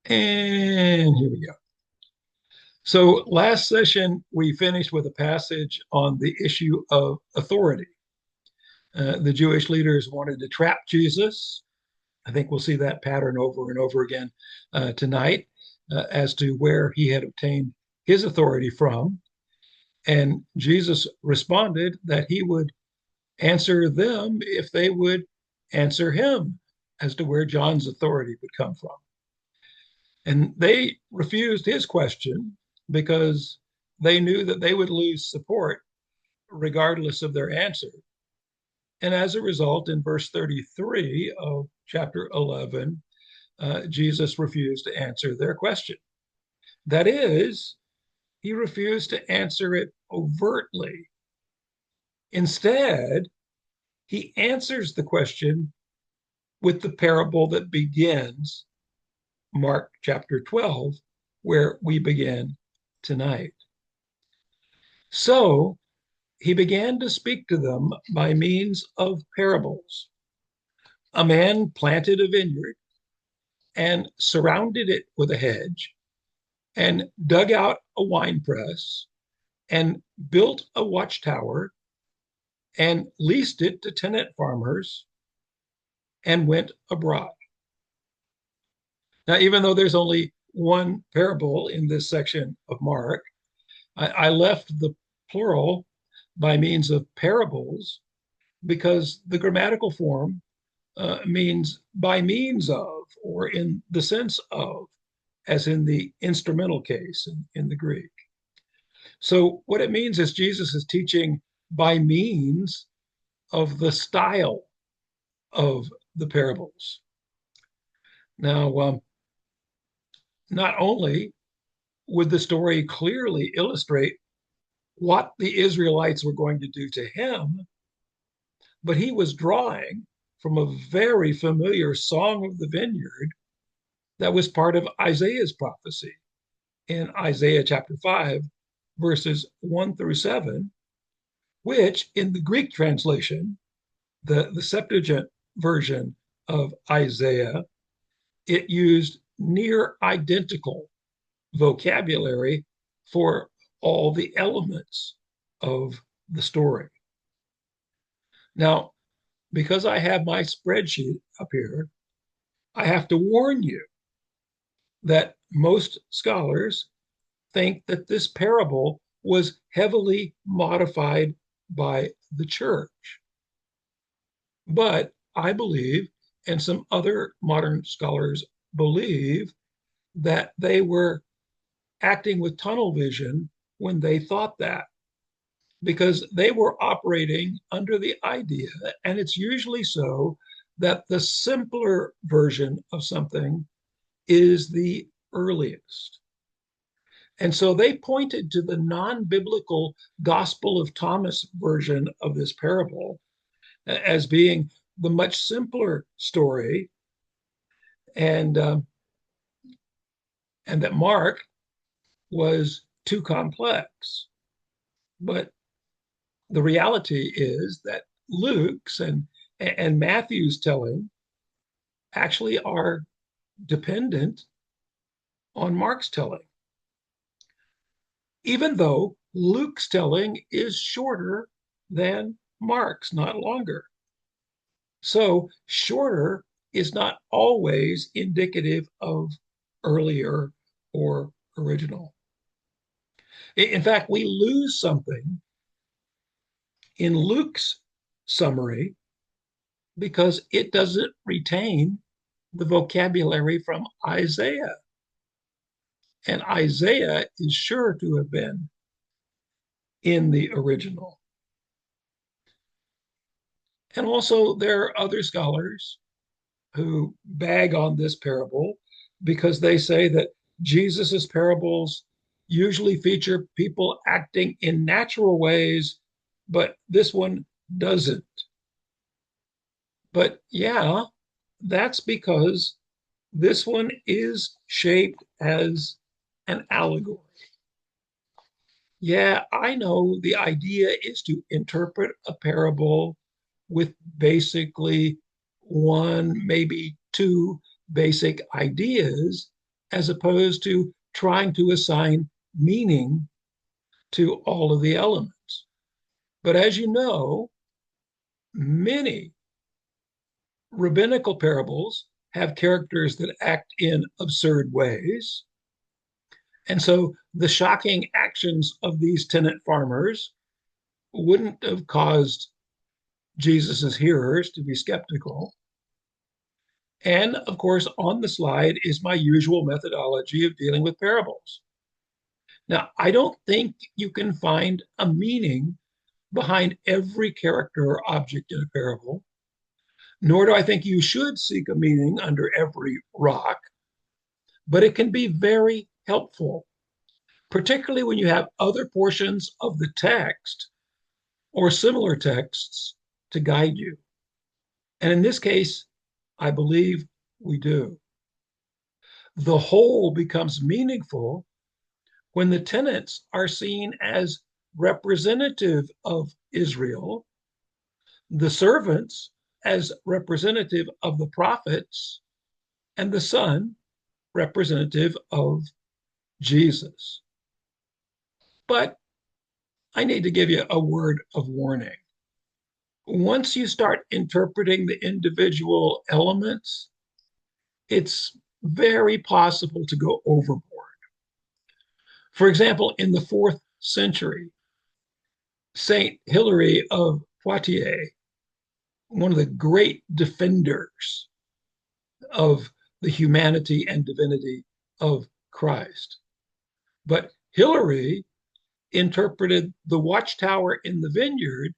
And here we go. So last session, we finished with a passage on the issue of authority. The Jewish leaders wanted to trap Jesus. I think we'll see that pattern over and over again tonight as to where he had obtained his authority from. And Jesus responded that he would answer them if they would answer him as to where John's authority would come from. And they refused his question because they knew that they would lose support regardless of their answer. And as a result, in verse 33 of chapter 11, Jesus refused to answer their question. That is, he refused to answer it overtly. Instead, he answers the question with the parable that begins Mark chapter 12, where we begin tonight. So he began to speak to them by means of parables. A man planted a vineyard and surrounded it with a hedge and dug out a winepress and built a watchtower and leased it to tenant farmers and went abroad. Now, even though there's only one parable in this section of Mark, I left the plural by means of parables because the grammatical form means by means of or in the sense of, as in the instrumental case in the Greek. So, what it means is Jesus is teaching by means of the style of the parables. Now, not only would the story clearly illustrate what the Israelites were going to do to him, but he was drawing from a very familiar song of the vineyard that was part of Isaiah's prophecy in Isaiah chapter 5, verses 1 through 7, which in the Greek translation, the Septuagint version of Isaiah, it used near identical vocabulary for all the elements of the story. Now, because I have my spreadsheet up here, I have to warn you that most scholars think that this parable was heavily modified by the church. But I believe, and some other modern scholars believe, that they were acting with tunnel vision when they thought that, because they were operating under the idea, and it's usually so, that the simpler version of something is the earliest. And so they pointed to the non biblical Gospel of Thomas version of this parable as being the much simpler story, and that Mark was too complex. But the reality is that Luke's and Matthew's telling actually are dependent on Mark's telling, even though Luke's telling is shorter than Mark's, not longer. So shorter is not always indicative of earlier or original. In fact, we lose something in Luke's summary because it doesn't retain the vocabulary from Isaiah. And Isaiah is sure to have been in the original. And also, there are other scholars who bag on this parable because they say that Jesus's parables usually feature people acting in natural ways, but this one doesn't. But yeah, that's because this one is shaped as an allegory. Yeah, I know the idea is to interpret a parable with basically one, maybe two basic ideas, as opposed to trying to assign meaning to all of the elements. But as you know, many rabbinical parables have characters that act in absurd ways. And so the shocking actions of these tenant farmers wouldn't have caused Jesus's hearers to be skeptical. And of course, on the slide is my usual methodology of dealing with parables. Now, I don't think you can find a meaning behind every character or object in a parable, nor do I think you should seek a meaning under every rock, but it can be very helpful, particularly when you have other portions of the text or similar texts to guide you. And in this case, I believe we do. The whole becomes meaningful when the tenants are seen as representative of Israel, the servants as representative of the prophets, and the Son representative of Jesus. But I need to give you a word of warning. Once you start interpreting the individual elements, it's very possible to go overboard. For example, in the 4th century, Saint Hilary of Poitiers, one of the great defenders of the humanity and divinity of Christ. But Hilary interpreted the watchtower in the vineyard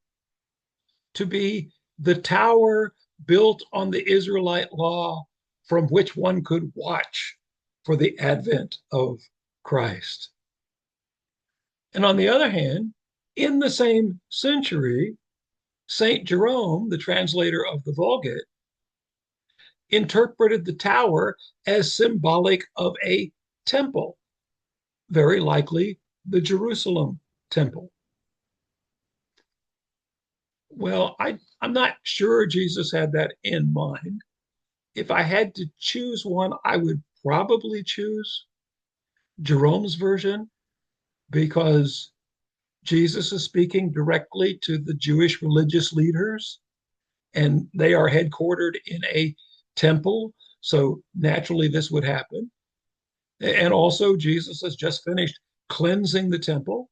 to be the tower built on the Israelite law from which one could watch for the advent of Christ. And on the other hand, in the same century, St. Jerome, the translator of the Vulgate, interpreted the tower as symbolic of a temple, very likely the Jerusalem temple. Well, I'm not sure Jesus had that in mind. If I had to choose one, I would probably choose Jerome's version because Jesus is speaking directly to the Jewish religious leaders, and they are headquartered in a temple. So naturally, this would happen. And also, Jesus has just finished cleansing the temple.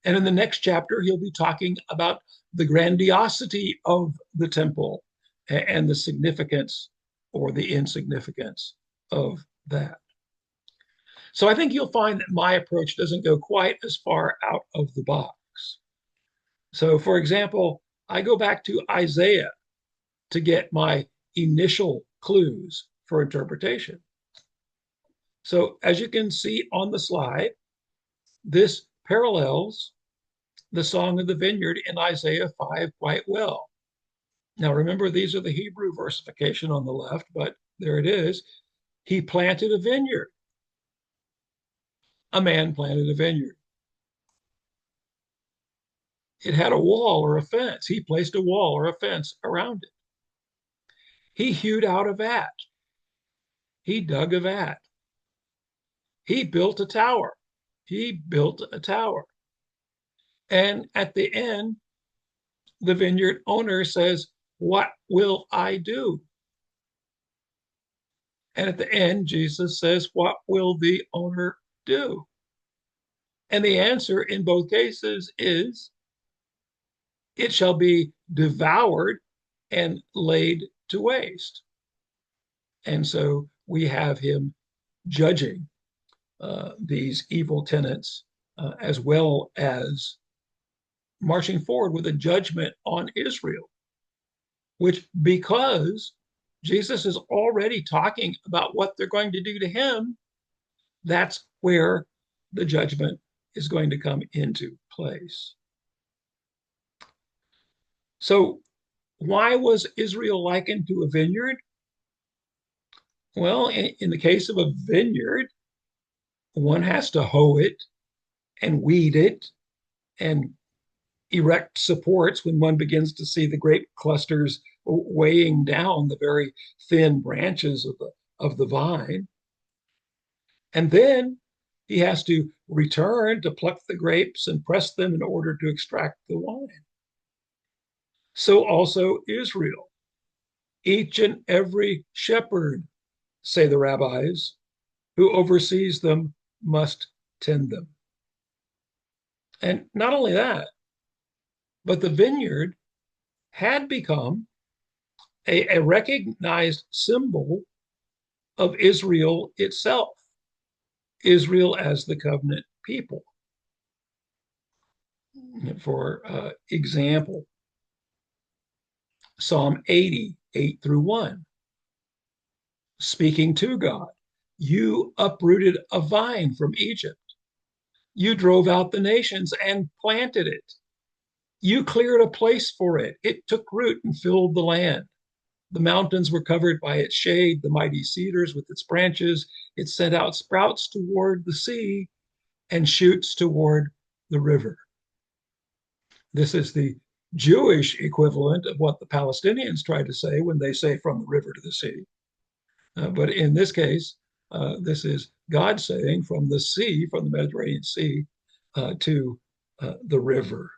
And in the next chapter, he'll be talking about the grandiosity of the temple and the significance or the insignificance of that. So I think you'll find that my approach doesn't go quite as far out of the box. So, for example, I go back to Isaiah to get my initial clues for interpretation. So, as you can see on the slide, this parallels the Song of the Vineyard in Isaiah 5 quite well. Now, remember, these are the Hebrew versification on the left, but there it is. He planted a vineyard. A man planted a vineyard. It had a wall or a fence. He placed a wall or a fence around it. He hewed out a vat. He dug a vat. He built a tower. He built a tower. And at the end, the vineyard owner says, "What will I do?" And at the end, Jesus says, "What will the owner do?" And the answer in both cases is, "It shall be devoured and laid to waste." And so we have him judging these evil tenants as well as marching forward with a judgment on Israel, which, because Jesus is already talking about what they're going to do to him, that's where the judgment is going to come into place. So, why was Israel likened to a vineyard? Well, in the case of a vineyard, one has to hoe it and weed it and erect supports when one begins to see the grape clusters weighing down the very thin branches of the vine. And then he has to return to pluck the grapes and press them in order to extract the wine. So also Israel. Each and every shepherd, say the rabbis, who oversees them must tend them. And not only that, but the vineyard had become a recognized symbol of Israel itself, Israel as the covenant people. For example, Psalm 80, 8 through 1, speaking to God, you uprooted a vine from Egypt. You drove out the nations and planted it. You cleared a place for it. It took root and filled the land. The mountains were covered by its shade, the mighty cedars with its branches. It sent out sprouts toward the sea and shoots toward the river. This is the Jewish equivalent of what the Palestinians try to say when they say from the river to the sea. But in this case, this is God saying from the sea, from the Mediterranean Sea to the river.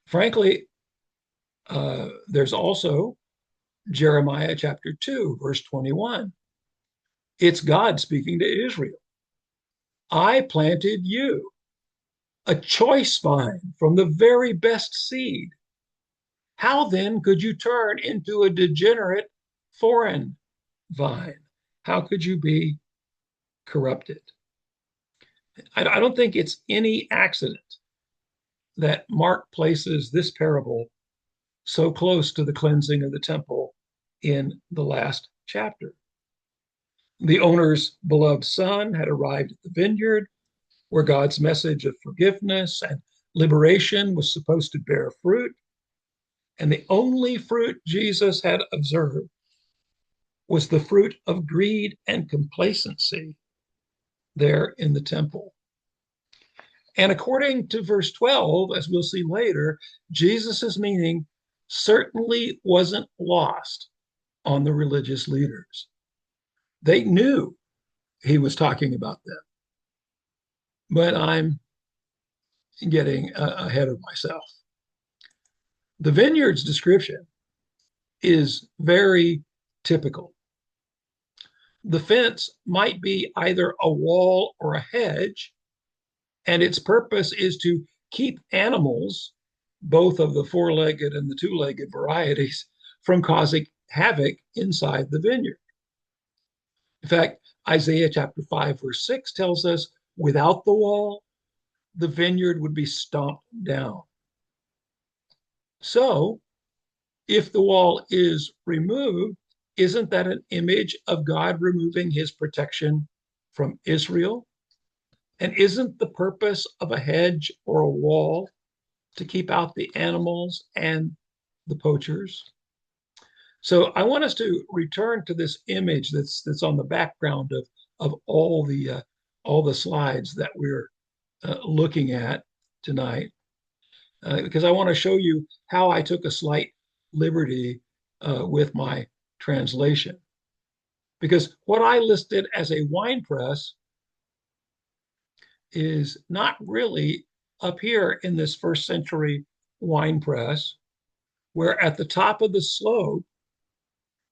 Frankly, there's also Jeremiah chapter 2, verse 21. It's God speaking to Israel. I planted you, a choice vine from the very best seed. How then could you turn into a degenerate foreign vine? How could you be corrupted? I don't think it's any accident that Mark places this parable so close to the cleansing of the temple in the last chapter. The owner's beloved son had arrived at the vineyard where God's message of forgiveness and liberation was supposed to bear fruit. And the only fruit Jesus had observed was the fruit of greed and complacency there in the temple. And according to verse 12, as we'll see later, Jesus' meaning certainly wasn't lost on the religious leaders. They knew he was talking about them. But I'm getting ahead of myself. The vineyard's description is very typical. The fence might be either a wall or a hedge, and its purpose is to keep animals, both of the four-legged and the two-legged varieties, from causing havoc inside the vineyard. In fact, Isaiah chapter 5, verse 6 tells us without the wall, the vineyard would be stomped down. So, if the wall is removed, isn't that an image of God removing his protection from Israel? And isn't the purpose of a hedge or a wall to keep out the animals and the poachers? So I want us to return to this image that's on the background of all the slides that we're looking at tonight, because I want to show you how I took a slight liberty with my translation. Because what I listed as a wine press is not really up here in this first century wine press, where at the top of the slope,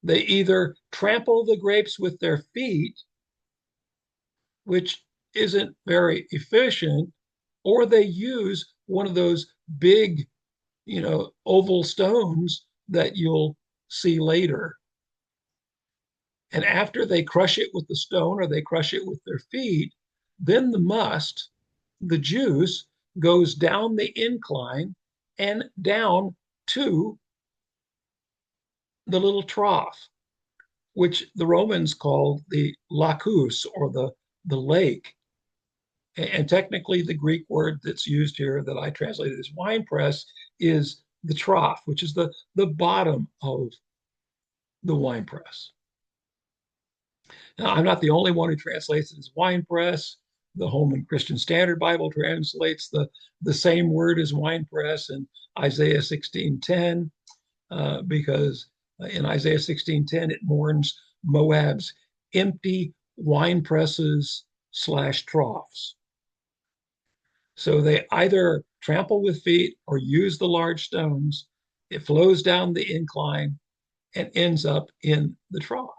they either trample the grapes with their feet, which isn't very efficient, or they use one of those big, oval stones that you'll see later. And after they crush it with the stone or they crush it with their feet, then the must, the juice, goes down the incline and down to the little trough, which the Romans called the lacus, or the lake. And technically, the Greek word that's used here that I translated as wine press is the trough, which is the bottom of the wine press. Now, I'm not the only one who translates it as wine press. The Holman Christian Standard Bible translates the same word as wine press in Isaiah 16:10, because in Isaiah 16:10, it mourns Moab's empty wine presses / troughs. So they either trample with feet or use the large stones. It flows down the incline and ends up in the trough.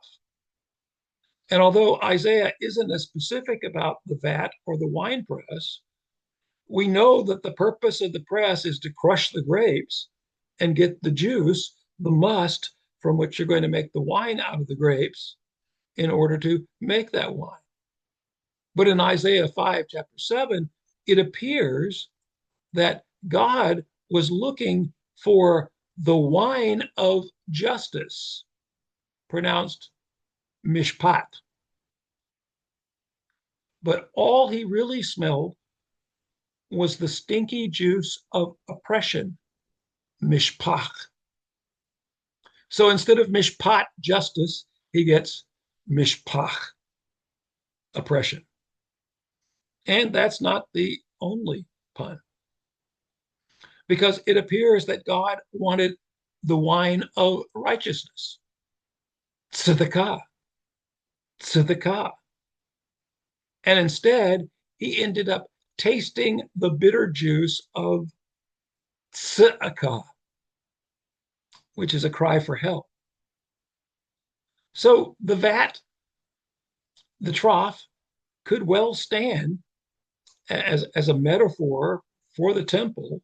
And although Isaiah isn't as specific about the vat or the wine press, we know that the purpose of the press is to crush the grapes and get the juice, the must, from which you're going to make the wine out of the grapes in order to make that wine. But in Isaiah 5, chapter 7, it appears that God was looking for the wine of justice, pronounced mishpat. But all he really smelled was the stinky juice of oppression, mishpach. So instead of mishpat, justice, he gets mishpach, oppression. And that's not the only pun, because it appears that God wanted the wine of righteousness, tzedakah, tzedakah. And instead, he ended up tasting the bitter juice of tzedakah, which is a cry for help. So the vat, the trough, could well stand as a metaphor for the temple,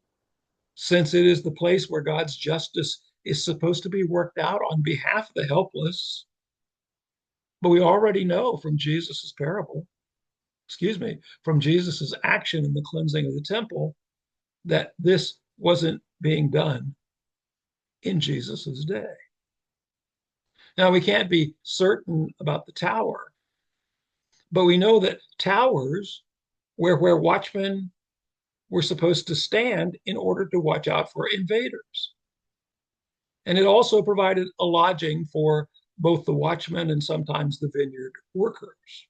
since it is the place where God's justice is supposed to be worked out on behalf of the helpless. But we already know from Jesus's parable, from Jesus's action in the cleansing of the temple, that this wasn't being done in Jesus's day. Now, we can't be certain about the tower, but we know that towers where watchmen were supposed to stand in order to watch out for invaders. And it also provided a lodging for both the watchmen and sometimes the vineyard workers.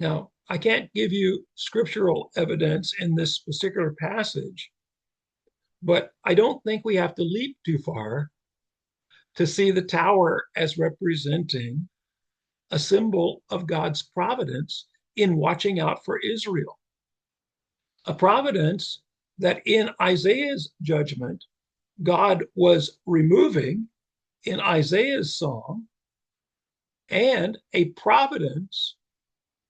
Now, I can't give you scriptural evidence in this particular passage, but I don't think we have to leap too far to see the tower as representing a symbol of God's providence in watching out for Israel. A providence that in Isaiah's judgment, God was removing in Isaiah's song, and a providence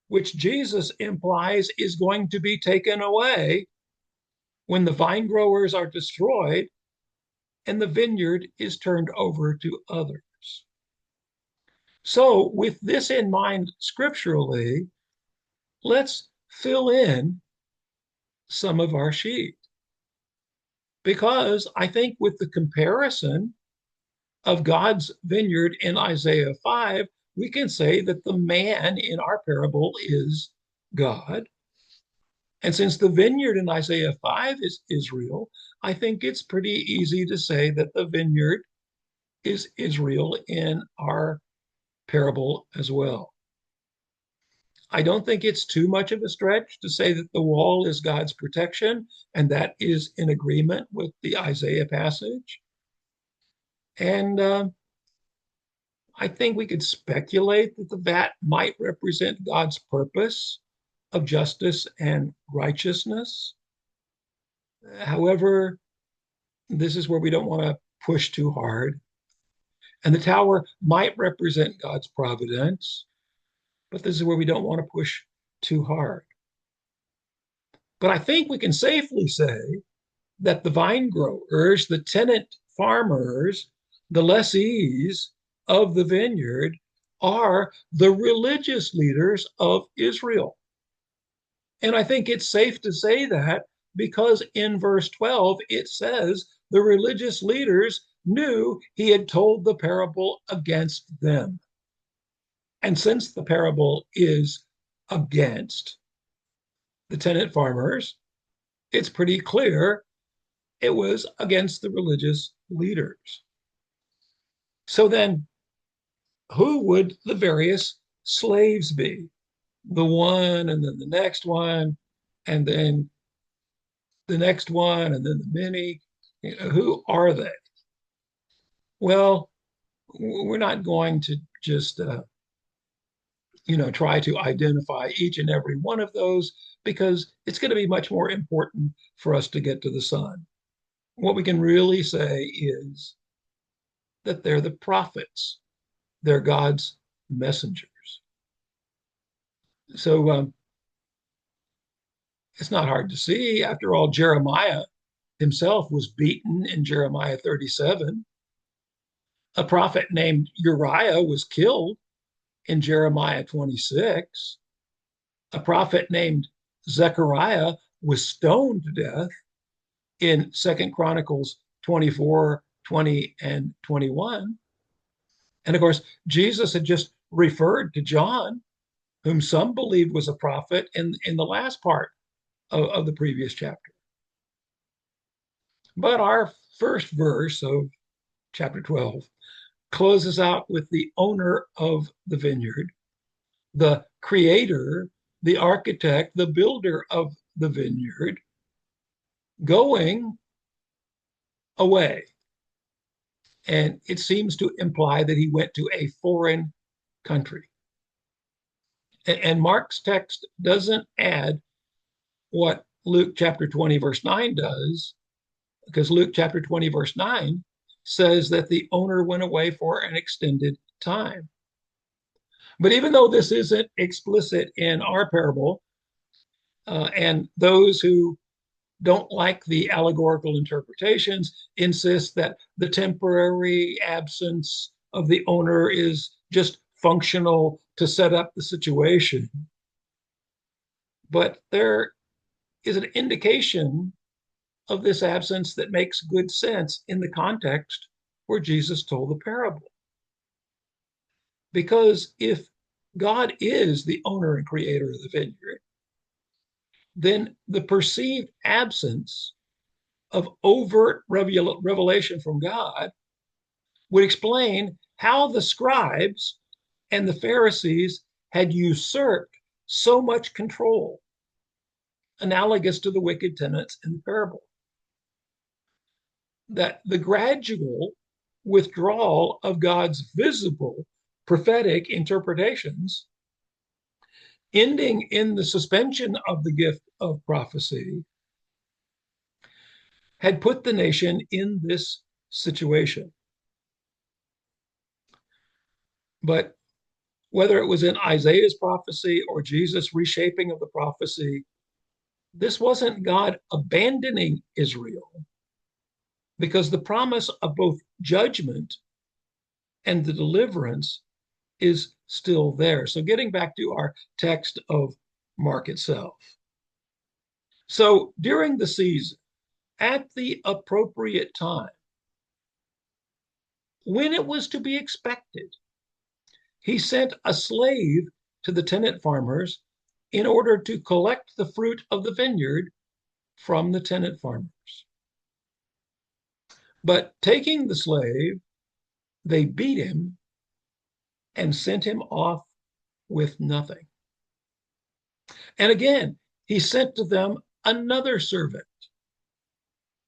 which Jesus implies is going to be taken away when the vine growers are destroyed and the vineyard is turned over to others. So, with this in mind scripturally, let's fill in some of our sheet. Because I think with the comparison of God's vineyard in Isaiah 5, we can say that the man in our parable is God. And since the vineyard in Isaiah 5 is Israel, I think it's pretty easy to say that the vineyard is Israel in our parable as well. I don't think it's too much of a stretch to say that the wall is God's protection, and that is in agreement with the Isaiah passage. And I think we could speculate that the vat might represent God's purpose of justice and righteousness. However, this is where we don't want to push too hard. And the tower might represent God's providence, but this is where we don't want to push too hard. But I think we can safely say that the vine growers, the tenant farmers, the lessees of the vineyard are the religious leaders of Israel. And I think it's safe to say that because in verse 12, it says the religious leaders knew he had told the parable against them. And since the parable is against the tenant farmers, it's pretty clear it was against the religious leaders. So then, who would the various slaves be? The one, and then the next one, and then the next one, and then the many. Who are they? Well, we're not going to just try to identify each and every one of those because it's going to be much more important for us to get to the Son. What we can really say is that they're the prophets, they're God's messengers. So it's not hard to see. After all, Jeremiah himself was beaten in Jeremiah 37. A prophet named Uriah was killed in Jeremiah 26. A prophet named Zechariah was stoned to death in 2 Chronicles 24, 20, and 21. And of course, Jesus had just referred to John, whom some believed was a prophet, in the last part of the previous chapter. But our first verse of chapter 12 closes out with the owner of the vineyard, the creator, the architect, the builder of the vineyard, going away. And it seems to imply that he went to a foreign country. And Mark's text doesn't add what Luke chapter 20, verse 9 does, because Luke chapter 20, verse 9 says that the owner went away for an extended time. But even though this isn't explicit in our parable, and those who don't like the allegorical interpretations insist that the temporary absence of the owner is just functional to set up the situation. But there is an indication of this absence that makes good sense in the context where Jesus told the parable. Because if God is the owner and creator of the vineyard, then the perceived absence of overt revelation from God would explain how the scribes and the Pharisees had usurped so much control, analogous to the wicked tenants in the parable. That the gradual withdrawal of God's visible prophetic interpretations, ending in the suspension of the gift of prophecy, had put the nation in this situation. But whether it was in Isaiah's prophecy or Jesus' reshaping of the prophecy, this wasn't God abandoning Israel, because the promise of both judgment and the deliverance is still there. So getting back to our text of Mark itself. So during the season, at the appropriate time, when it was to be expected, he sent a slave to the tenant farmers in order to collect the fruit of the vineyard from the tenant farmers. But taking the slave, they beat him and sent him off with nothing. And again, he sent to them another servant,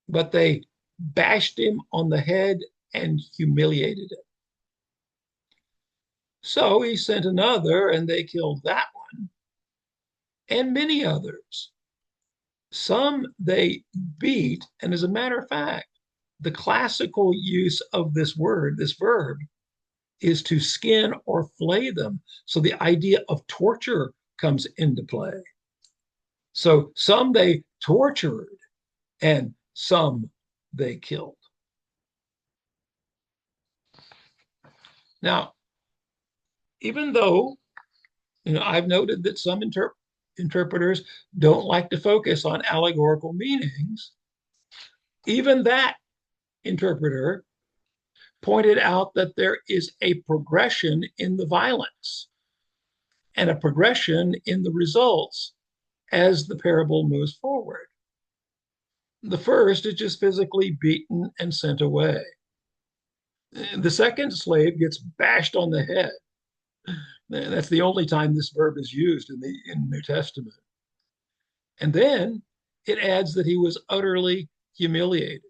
but they bashed him on the head and humiliated him. So he sent another, and they killed that one, and many others. Some they beat, and as a matter of fact, the classical use of this word, this verb, is to skin or flay them. So the idea of torture comes into play. So some they tortured, and some they killed. Now, even though I've noted that some interpreters don't like to focus on allegorical meanings, even that interpreter pointed out that there is a progression in the violence and a progression in the results as the parable moves forward. The first is just physically beaten and sent away. The second slave gets bashed on the head. That's the only time this verb is used in the New Testament. And then it adds that he was utterly humiliated.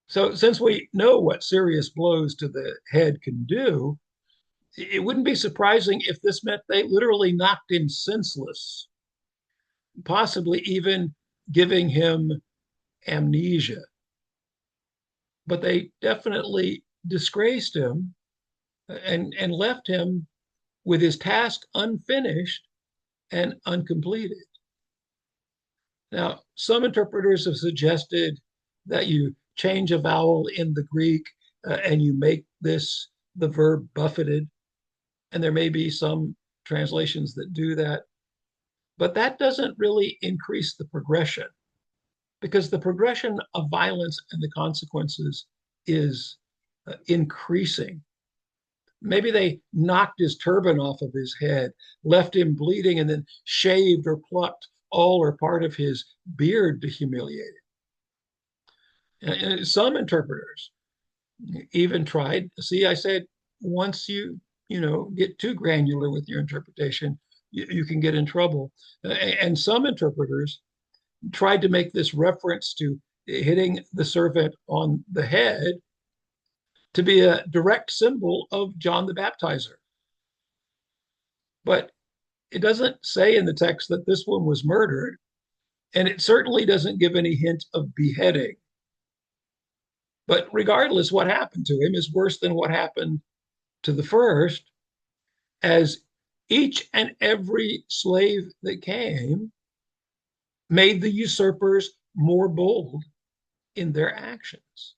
So since we know what serious blows to the head can do, It wouldn't be surprising if this meant they literally knocked him senseless, possibly even giving him amnesia. But they definitely disgraced him and left him with his task unfinished and uncompleted. Now, some interpreters have suggested that you change a vowel in the Greek and you make this the verb buffeted. And there may be some translations that do that. But that doesn't really increase the progression because the progression of violence and the consequences is increasing. Maybe they knocked his turban off of his head, left him bleeding, and then shaved or plucked all or part of his beard to humiliate him. And some interpreters even tried. See, I said once you get too granular with your interpretation, you can get in trouble. And some interpreters tried to make this reference to hitting the servant on the head to be a direct symbol of John the Baptizer. But it doesn't say in the text that this one was murdered, and it certainly doesn't give any hint of beheading. But regardless, what happened to him is worse than what happened to the first, as each and every slave that came made the usurpers more bold in their actions.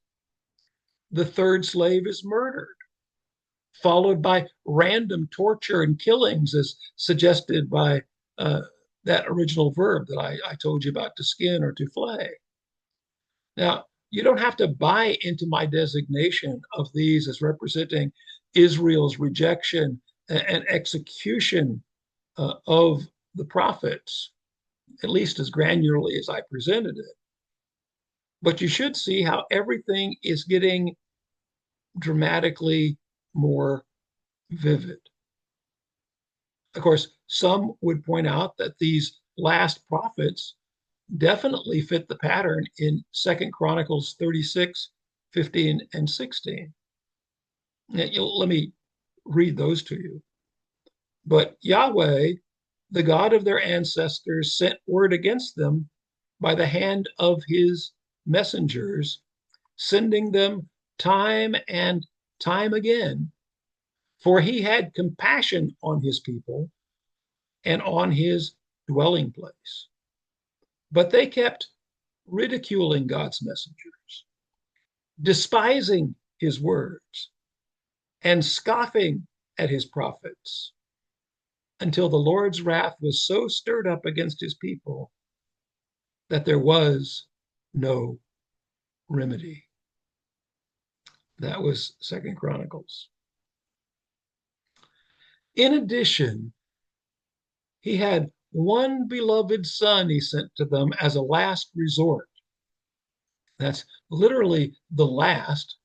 The third slave is murdered, followed by random torture and killings, as suggested by that original verb that I told you about, to skin or to flay. Now, you don't have to buy into my designation of these as representing Israel's rejection and execution of the prophets, at least as granularly as I presented it. But you should see how everything is getting dramatically more vivid. Of course, some would point out that these last prophets definitely fit the pattern in 2 Chronicles 36, 15, and 16. Now, let me read those to you. But Yahweh, the God of their ancestors, sent word against them by the hand of his messengers, sending them time and time again, for he had compassion on his people and on his dwelling place. But they kept ridiculing God's messengers, despising his words, and scoffing at his prophets, until the Lord's wrath was so stirred up against his people that there was no remedy. That was 2 Chronicles. In addition, he had one beloved son he sent to them as a last resort. That's literally the last.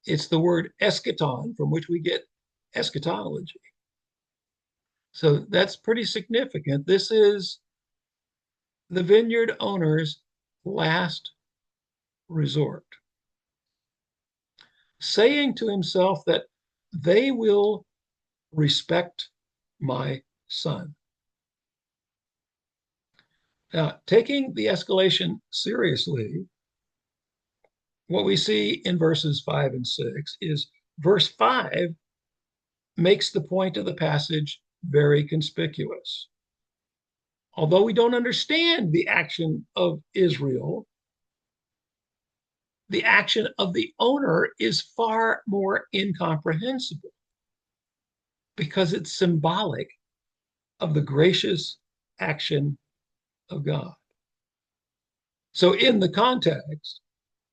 It's the word eschaton, from which we get eschatology. So that's pretty significant. This is the vineyard owner's last resort, saying to himself that they will respect my son. Now, taking the escalation seriously, what we see in verses 5 and 6 is verse 5 makes the point of the passage very conspicuous. Although we don't understand the action of Israel, the action of the owner is far more incomprehensible because it's symbolic of the gracious action of God. So in the context,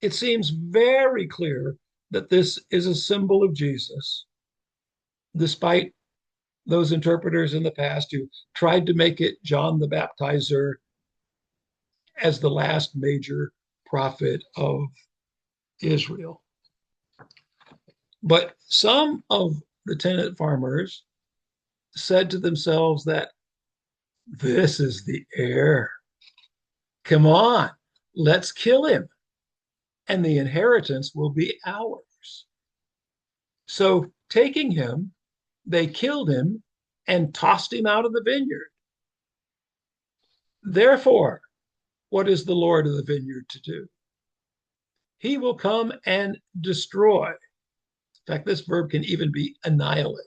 it seems very clear that this is a symbol of Jesus, despite those interpreters in the past who tried to make it John the Baptizer as the last major prophet of Israel. But some of the tenant farmers said to themselves that this is the heir. Come on, let's kill him, and the inheritance will be ours. So taking him, They killed him and tossed him out of the vineyard. Therefore, what is the Lord of the vineyard to do? He will come and destroy. In fact, this verb can even be annihilate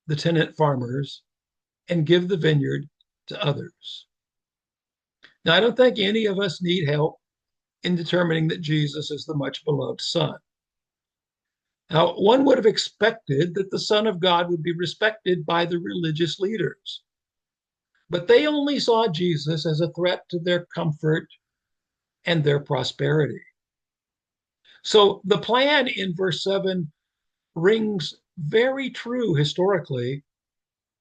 the tenant farmers and give the vineyard to others. Now, I don't think any of us need help in determining that Jesus is the much beloved Son. Now, one would have expected that the Son of God would be respected by the religious leaders, but they only saw Jesus as a threat to their comfort and their prosperity. So the plan in verse 7 rings very true historically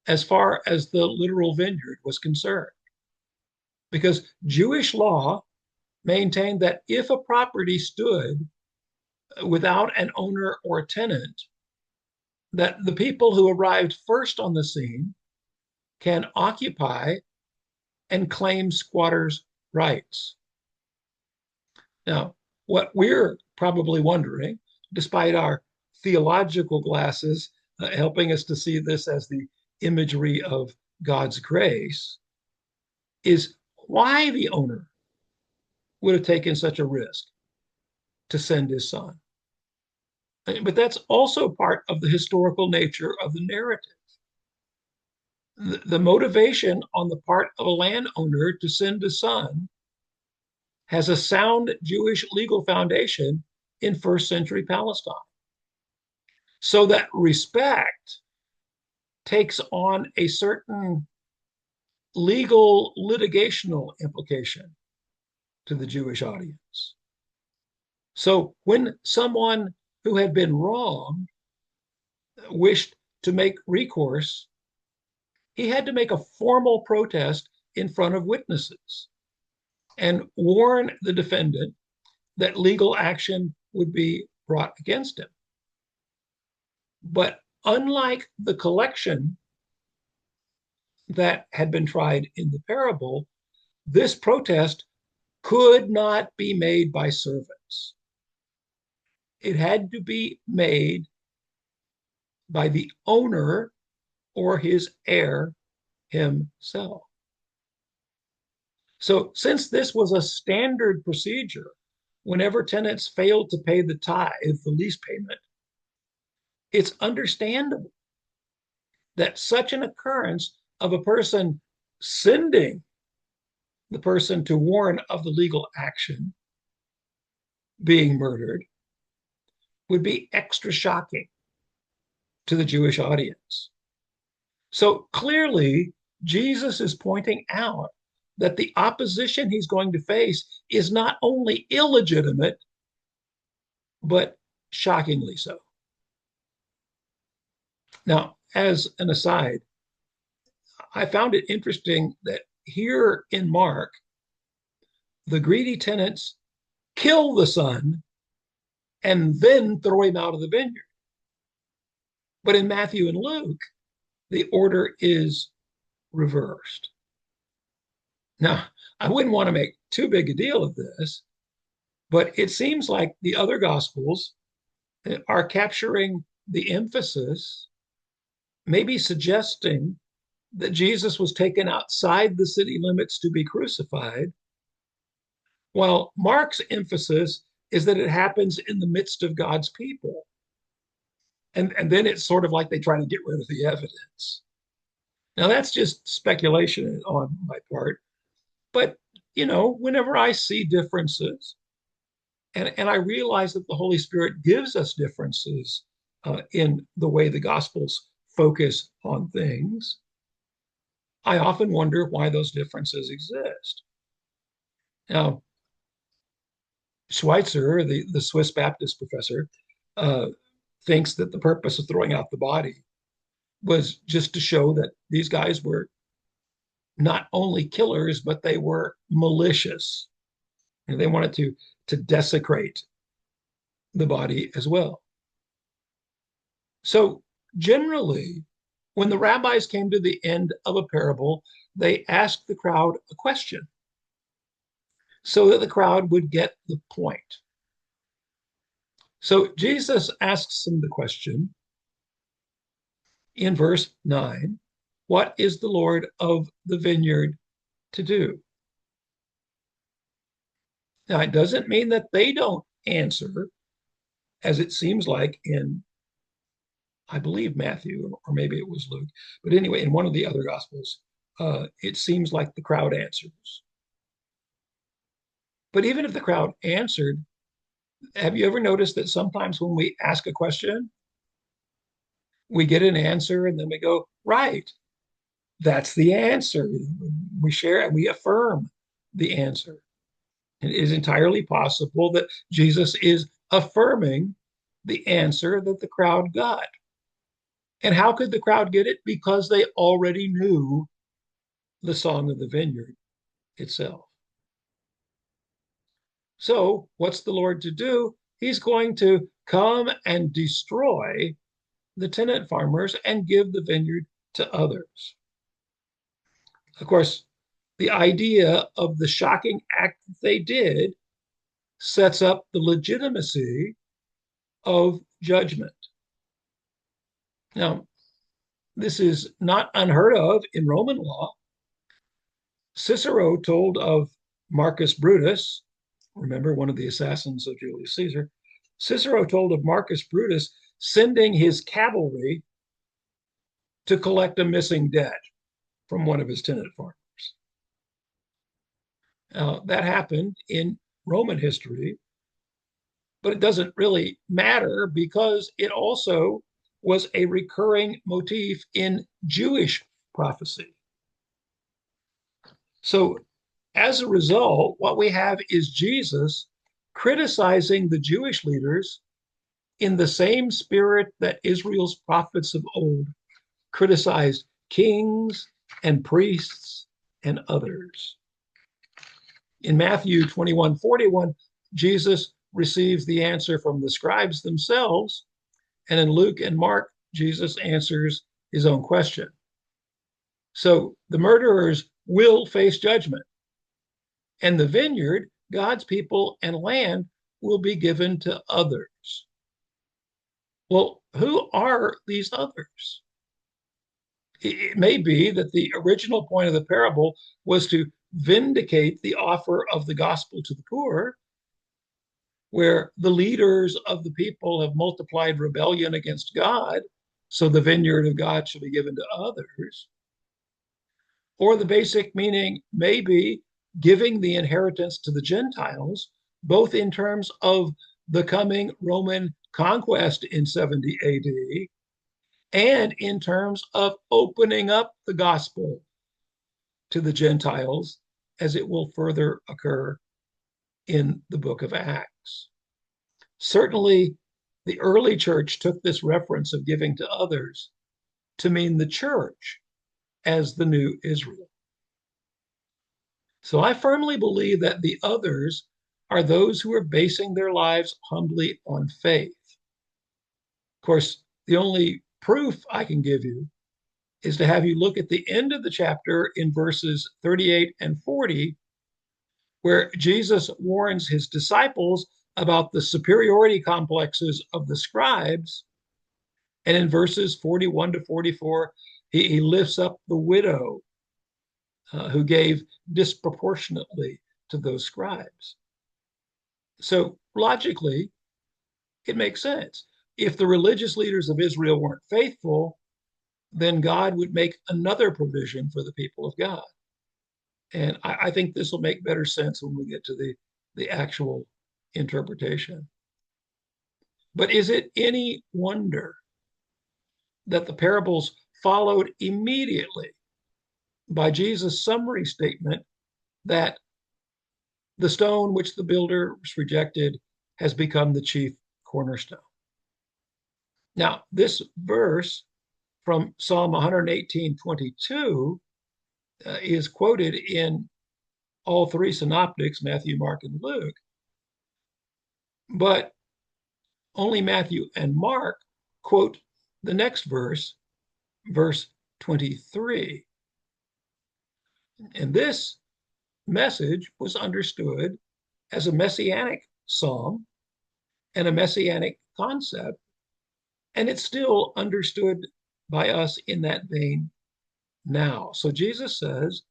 as far as the literal vineyard was concerned, because Jewish law maintained that if a property stood without an owner or a tenant, that the people who arrived first on the scene can occupy and claim squatters' rights. Now, what we're probably wondering, despite our theological glasses helping us to see this as the imagery of God's grace, is why the owner would have taken such a risk to send his son. But that's also part of the historical nature of the narrative. The motivation on the part of a landowner to send a son has a sound Jewish legal foundation in first century Palestine. So that respect takes on a certain legal litigational implication to the Jewish audience. So when someone who had been wronged wished to make recourse, he had to make a formal protest in front of witnesses and warn the defendant that legal action would be brought against him. But unlike the collection that had been tried in the parable, this protest could not be made by servants. It had to be made by the owner or his heir himself. So, since this was a standard procedure, whenever tenants failed to pay the tithe, the lease payment, it's understandable that such an occurrence of a person sending the person to warn of the legal action being murdered would be extra shocking to the Jewish audience. So clearly, Jesus is pointing out that the opposition he's going to face is not only illegitimate, but shockingly so. Now, as an aside, I found it interesting that here in Mark, the greedy tenants kill the son and then throw him out of the vineyard. But in Matthew and Luke, the order is reversed. Now, I wouldn't want to make too big a deal of this, but it seems like the other gospels are capturing the emphasis, maybe suggesting that Jesus was taken outside the city limits to be crucified, while Mark's emphasis is that it happens in the midst of God's people. And then it's sort of like they try to get rid of the evidence. Now, that's just speculation on my part. But, whenever I see differences, and I realize that the Holy Spirit gives us differences in the way the Gospels focus on things, I often wonder why those differences exist. Now, Schweizer, the Swiss Baptist professor, thinks that the purpose of throwing out the body was just to show that these guys were not only killers, but they were malicious. And they wanted to desecrate the body as well. So generally, when the rabbis came to the end of a parable, they asked the crowd a question so that the crowd would get the point. So Jesus asks them the question, in verse 9, what is the Lord of the vineyard to do? Now, it doesn't mean that they don't answer, as it seems like in, I believe, Matthew, or maybe it was Luke. But anyway, in one of the other Gospels, it seems like the crowd answers. But even if the crowd answered, have you ever noticed that sometimes when we ask a question, we get an answer and then we go, right, that's the answer. We share and we affirm the answer. It is entirely possible that Jesus is affirming the answer that the crowd got. And how could the crowd get it? Because they already knew the Song of the Vineyard itself. So, what's the Lord to do? He's going to come and destroy the tenant farmers and give the vineyard to others. Of course, the idea of the shocking act that they did sets up the legitimacy of judgment. Now, this is not unheard of in Roman law. Cicero told of Marcus Brutus, remember, one of the assassins of Julius Caesar. Cicero told of Marcus Brutus sending his cavalry to collect a missing debt from one of his tenant farmers. Now, that happened in Roman history, but it doesn't really matter because it also was a recurring motif in Jewish prophecy. So, as a result, what we have is Jesus criticizing the Jewish leaders in the same spirit that Israel's prophets of old criticized kings and priests and others. In Matthew 21:41, Jesus receives the answer from the scribes themselves. And in Luke and Mark, Jesus answers his own question. So the murderers will face judgment. And the vineyard, God's people and land, will be given to others. Well, who are these others? It may be that the original point of the parable was to vindicate the offer of the gospel to the poor, where the leaders of the people have multiplied rebellion against God, so the vineyard of God should be given to others. Or the basic meaning may be giving the inheritance to the Gentiles, both in terms of the coming Roman conquest in 70 AD and in terms of opening up the gospel to the Gentiles, as it will further occur in the book of Acts. Certainly, the early church took this reference of giving to others to mean the church as the new Israel. So I firmly believe that the others are those who are basing their lives humbly on faith. Of course, the only proof I can give you is to have you look at the end of the chapter in verses 38 and 40, where Jesus warns his disciples about the superiority complexes of the scribes. And in verses 41 to 44, he lifts up the widow who gave disproportionately to those scribes. So logically, it makes sense. If the religious leaders of Israel weren't faithful, then God would make another provision for the people of God. And I think this will make better sense when we get to the actual interpretation. But is it any wonder that the parables followed immediately by Jesus' summary statement that the stone which the builders rejected has become the chief cornerstone? Now, this verse from Psalm 118:22 is quoted in all three synoptics, Matthew, Mark, and Luke, but only Matthew and Mark quote the next verse, verse 23. And this message was understood as a messianic psalm and a messianic concept, and it's still understood by us in that vein now. So Jesus says,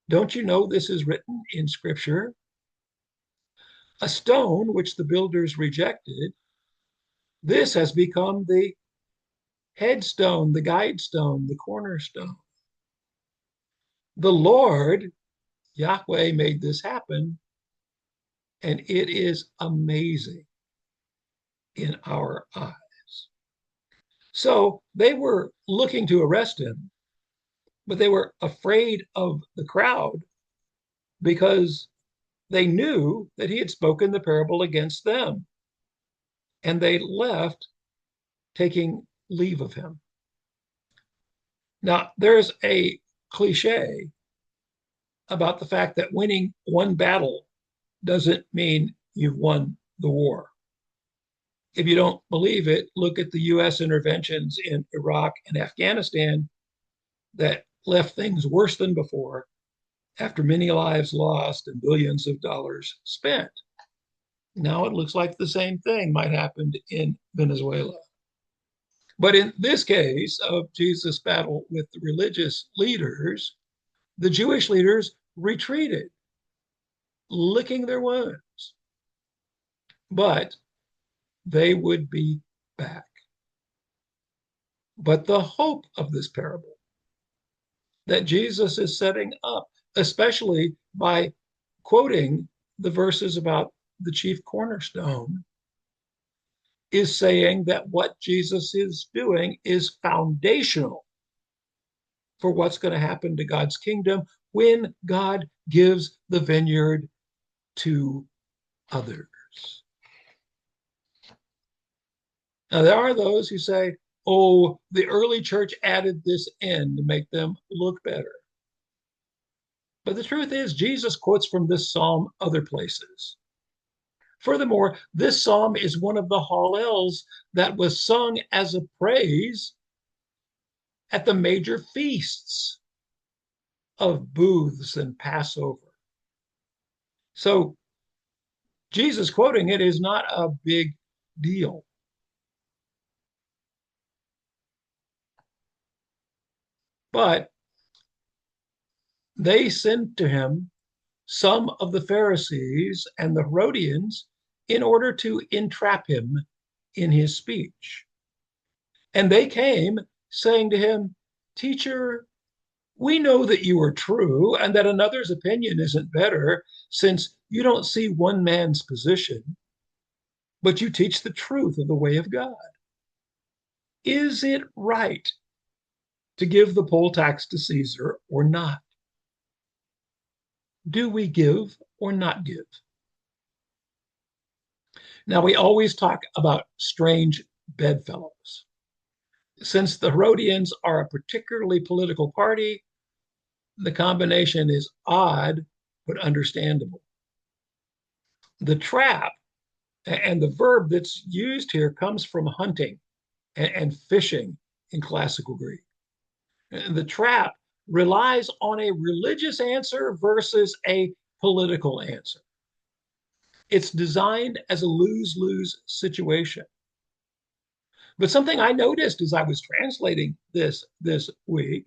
don't you know this is written in Scripture? A stone which the builders rejected, this has become the headstone, the guide stone, the cornerstone. The Lord, Yahweh, made this happen, and it is amazing in our eyes. So they were looking to arrest him, but they were afraid of the crowd because they knew that he had spoken the parable against them. And they left taking leave of him. Now, there's a cliche about the fact that winning one battle doesn't mean you've won the war. If you don't believe it, look at the US interventions in Iraq and Afghanistan that left things worse than before after many lives lost and billions of dollars spent. Now it looks like the same thing might happen in Venezuela. But in this case of Jesus' battle with the religious leaders, the Jewish leaders retreated, licking their wounds. But they would be back. But the hope of this parable that Jesus is setting up, especially by quoting the verses about the chief cornerstone, is saying that what Jesus is doing is foundational for what's going to happen to God's kingdom when God gives the vineyard to others. Now, there are those who say, oh, the early church added this in to make them look better. But the truth is, Jesus quotes from this psalm other places. Furthermore, this psalm is one of the hallels that was sung as a praise at the major feasts of booths and Passover. So Jesus quoting it is not a big deal. But they sent to him some of the Pharisees and the Herodians in order to entrap him in his speech. And they came saying to him, Teacher, we know that you are true and that another's opinion isn't better, since you don't see one man's position, but you teach the truth of the way of God. Is it right to give the poll tax to Caesar or not? Do we give or not give? Now, we always talk about strange bedfellows. Since the Herodians are a particularly political party, the combination is odd but understandable. The trap and the verb that's used here comes from hunting and fishing in classical Greek. The trap relies on a religious answer versus a political answer. It's designed as a lose-lose situation. But something I noticed as I was translating this week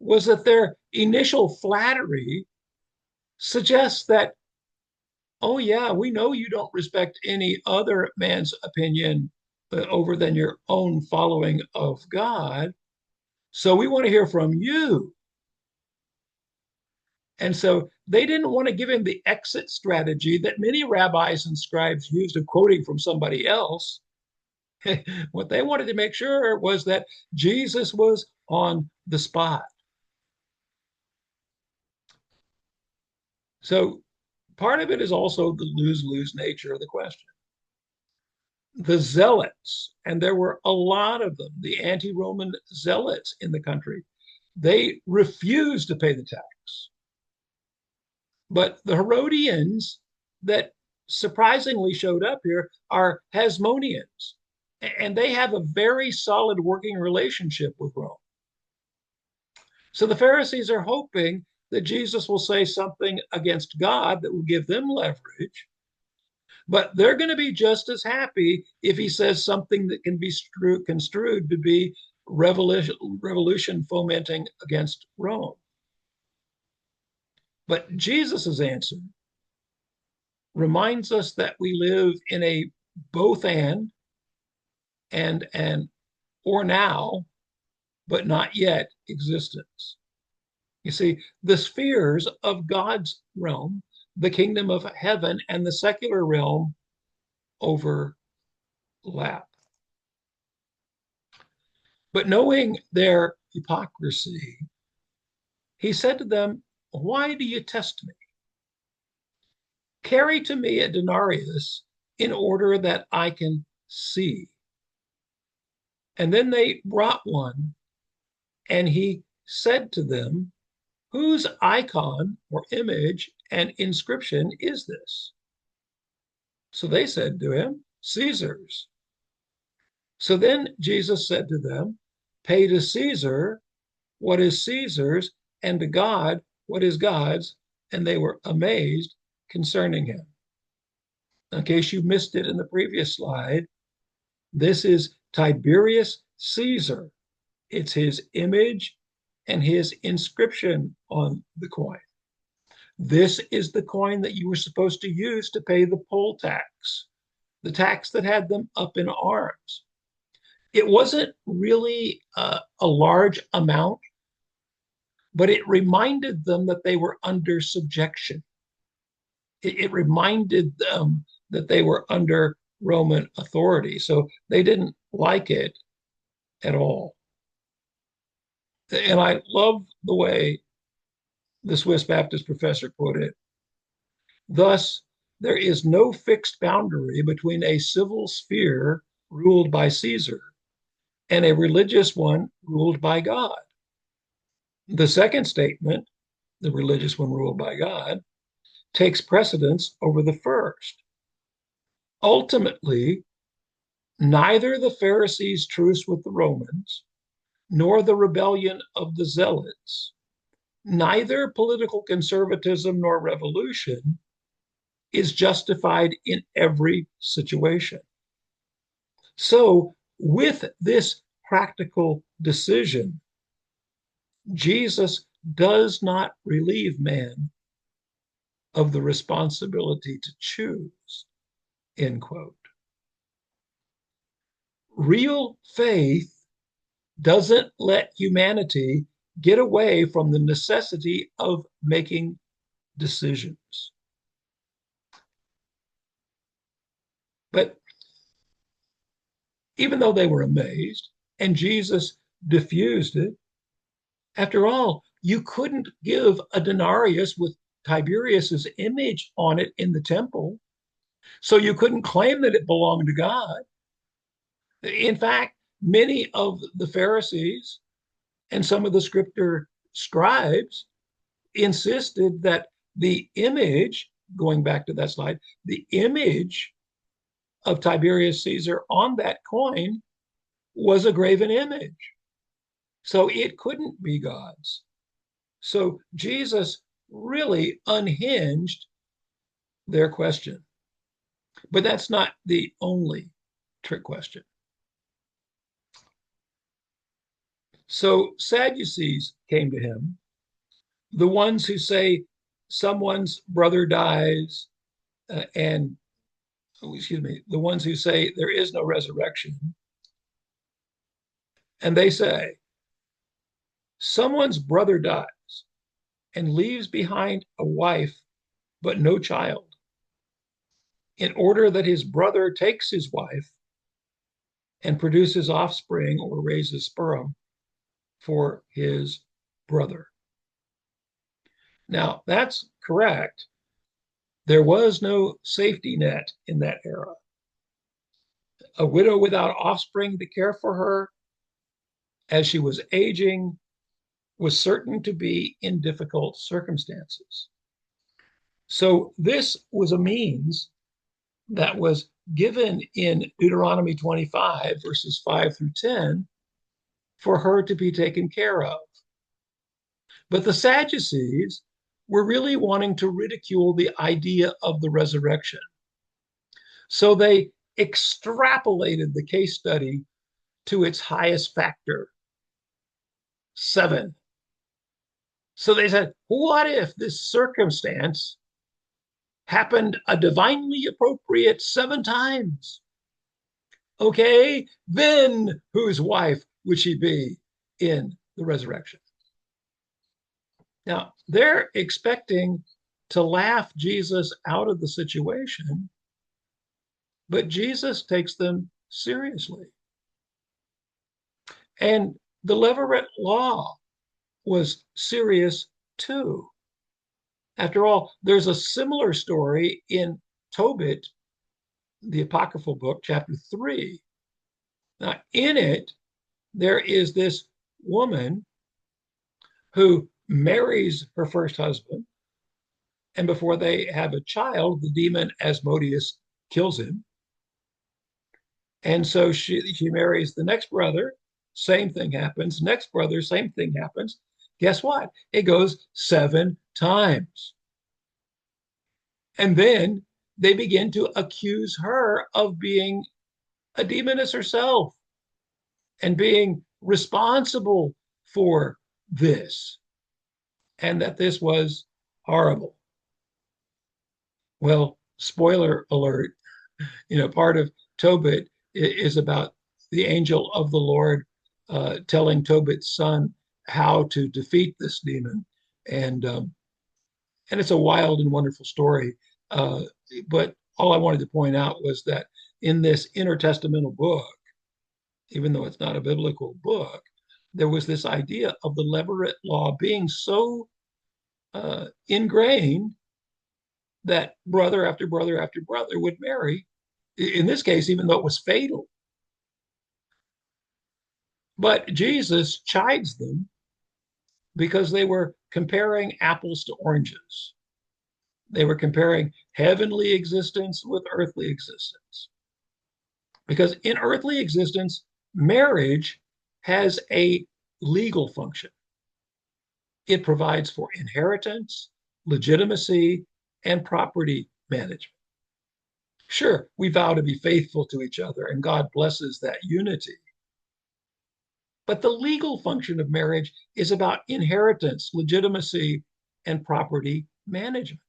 was that their initial flattery suggests that, oh yeah, we know you don't respect any other man's opinion over than your own following of God. So we want to hear from you. And so they didn't want to give him the exit strategy that many rabbis and scribes used of quoting from somebody else. What they wanted to make sure was that Jesus was on the spot. So part of it is also the lose-lose nature of the question. The zealots, and there were a lot of them, the anti-Roman zealots in the country, they refused to pay the tax. But the Herodians that surprisingly showed up here are Hasmoneans, and they have a very solid working relationship with Rome. So the Pharisees are hoping that Jesus will say something against God that will give them leverage, but they're going to be just as happy if he says something that can be construed to be revolution fomenting against Rome. But Jesus's answer reminds us that we live in a both and an or now, but not yet existence. You see, the spheres of God's realm, the kingdom of heaven, and the secular realm overlap. But knowing their hypocrisy, he said to them, "Why do you test me? Carry to me a denarius in order that I can see." And then they brought one, and he said to them, "Whose icon or image and inscription is this?" So they said to him, "Caesar's." So then Jesus said to them, "Pay to Caesar what is Caesar's, and to God what is God's." And they were amazed concerning him. In case you missed it in the previous slide, this is Tiberius Caesar. It's his image and his inscription on the coin. This is the coin that you were supposed to use to pay the poll tax, the tax that had them up in arms. It wasn't really a large amount, but it reminded them that they were under subjection. It reminded them that they were under Roman authority. So they didn't like it at all. And I love the way the Swiss Baptist professor put it. Thus, there is no fixed boundary between a civil sphere ruled by Caesar and a religious one ruled by God. The second statement, the religious one ruled by God, takes precedence over the first. Ultimately, neither the Pharisees' truce with the Romans, nor the rebellion of the Zealots, neither political conservatism nor revolution is justified in every situation. So, with this practical decision, Jesus does not relieve man of the responsibility to choose, end quote. Real faith doesn't let humanity get away from the necessity of making decisions. But even though they were amazed and Jesus diffused it, after all, you couldn't give a denarius with Tiberius's image on it in the temple, so you couldn't claim that it belonged to God. In fact, many of the Pharisees and some of the scripture scribes insisted that the image, going back to that slide, the image of Tiberius Caesar on that coin was a graven image. So it couldn't be God's. So Jesus really unhinged their question. But that's not the only trick question. So Sadducees came to him, the ones who say someone's brother dies the ones who say there is no resurrection. And they say, someone's brother dies and leaves behind a wife, but no child, in order that his brother takes his wife and produces offspring or raises sperm for his brother. Now, that's correct. There was no safety net in that era. A widow without offspring to care for her as she was aging was certain to be in difficult circumstances. So this was a means that was given in Deuteronomy 25, verses 5 through 10, for her to be taken care of. But the Sadducees were really wanting to ridicule the idea of the resurrection. So they extrapolated the case study to its highest factor 7. So they said, what if this circumstance happened a divinely appropriate 7 times? Okay, then whose wife would she be in the resurrection? Now, they're expecting to laugh Jesus out of the situation, but Jesus takes them seriously. And the levirate law was serious too. After all, there's a similar story in Tobit, the apocryphal book, chapter 3. Now, in it, there is this woman who marries her first husband, and before they have a child, the demon Asmodeus kills him. And so she marries the next brother, same thing happens. Next brother, same thing happens. Guess what? It goes 7 times. And then they begin to accuse her of being a demoness herself and being responsible for this, and that this was horrible. Well, spoiler alert, part of Tobit is about the angel of the Lord telling Tobit's son how to defeat this demon, and it's a wild and wonderful story. But all I wanted to point out was that in this intertestamental book, even though it's not a biblical book, there was this idea of the levirate law being so ingrained that brother after brother after brother would marry. In this case, even though it was fatal. But Jesus chides them because they were comparing apples to oranges. They were comparing heavenly existence with earthly existence. Because in earthly existence, marriage has a legal function. It provides for inheritance, legitimacy, and property management. Sure, we vow to be faithful to each other, and God blesses that unity. But the legal function of marriage is about inheritance, legitimacy, and property management.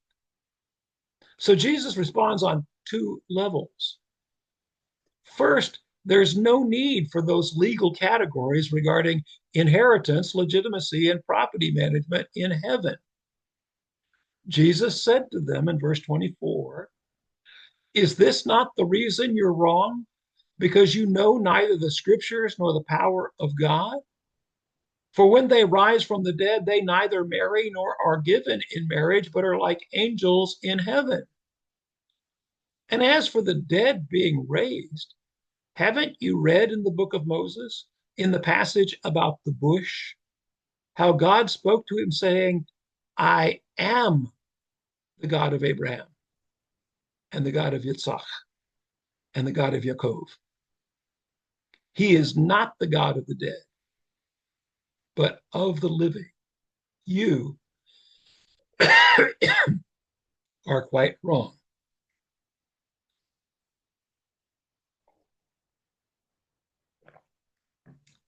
So Jesus responds on 2 levels. First, there's no need for those legal categories regarding inheritance, legitimacy, and property management in heaven. Jesus said to them in verse 24, "Is this not the reason you're wrong? Because you know neither the scriptures nor the power of God? For when they rise from the dead, they neither marry nor are given in marriage, but are like angels in heaven. And as for the dead being raised, haven't you read in the book of Moses, in the passage about the bush, how God spoke to him saying, I am the God of Abraham and the God of Yitzhak and the God of Yaakov. He is not the God of the dead, but of the living. You are quite wrong."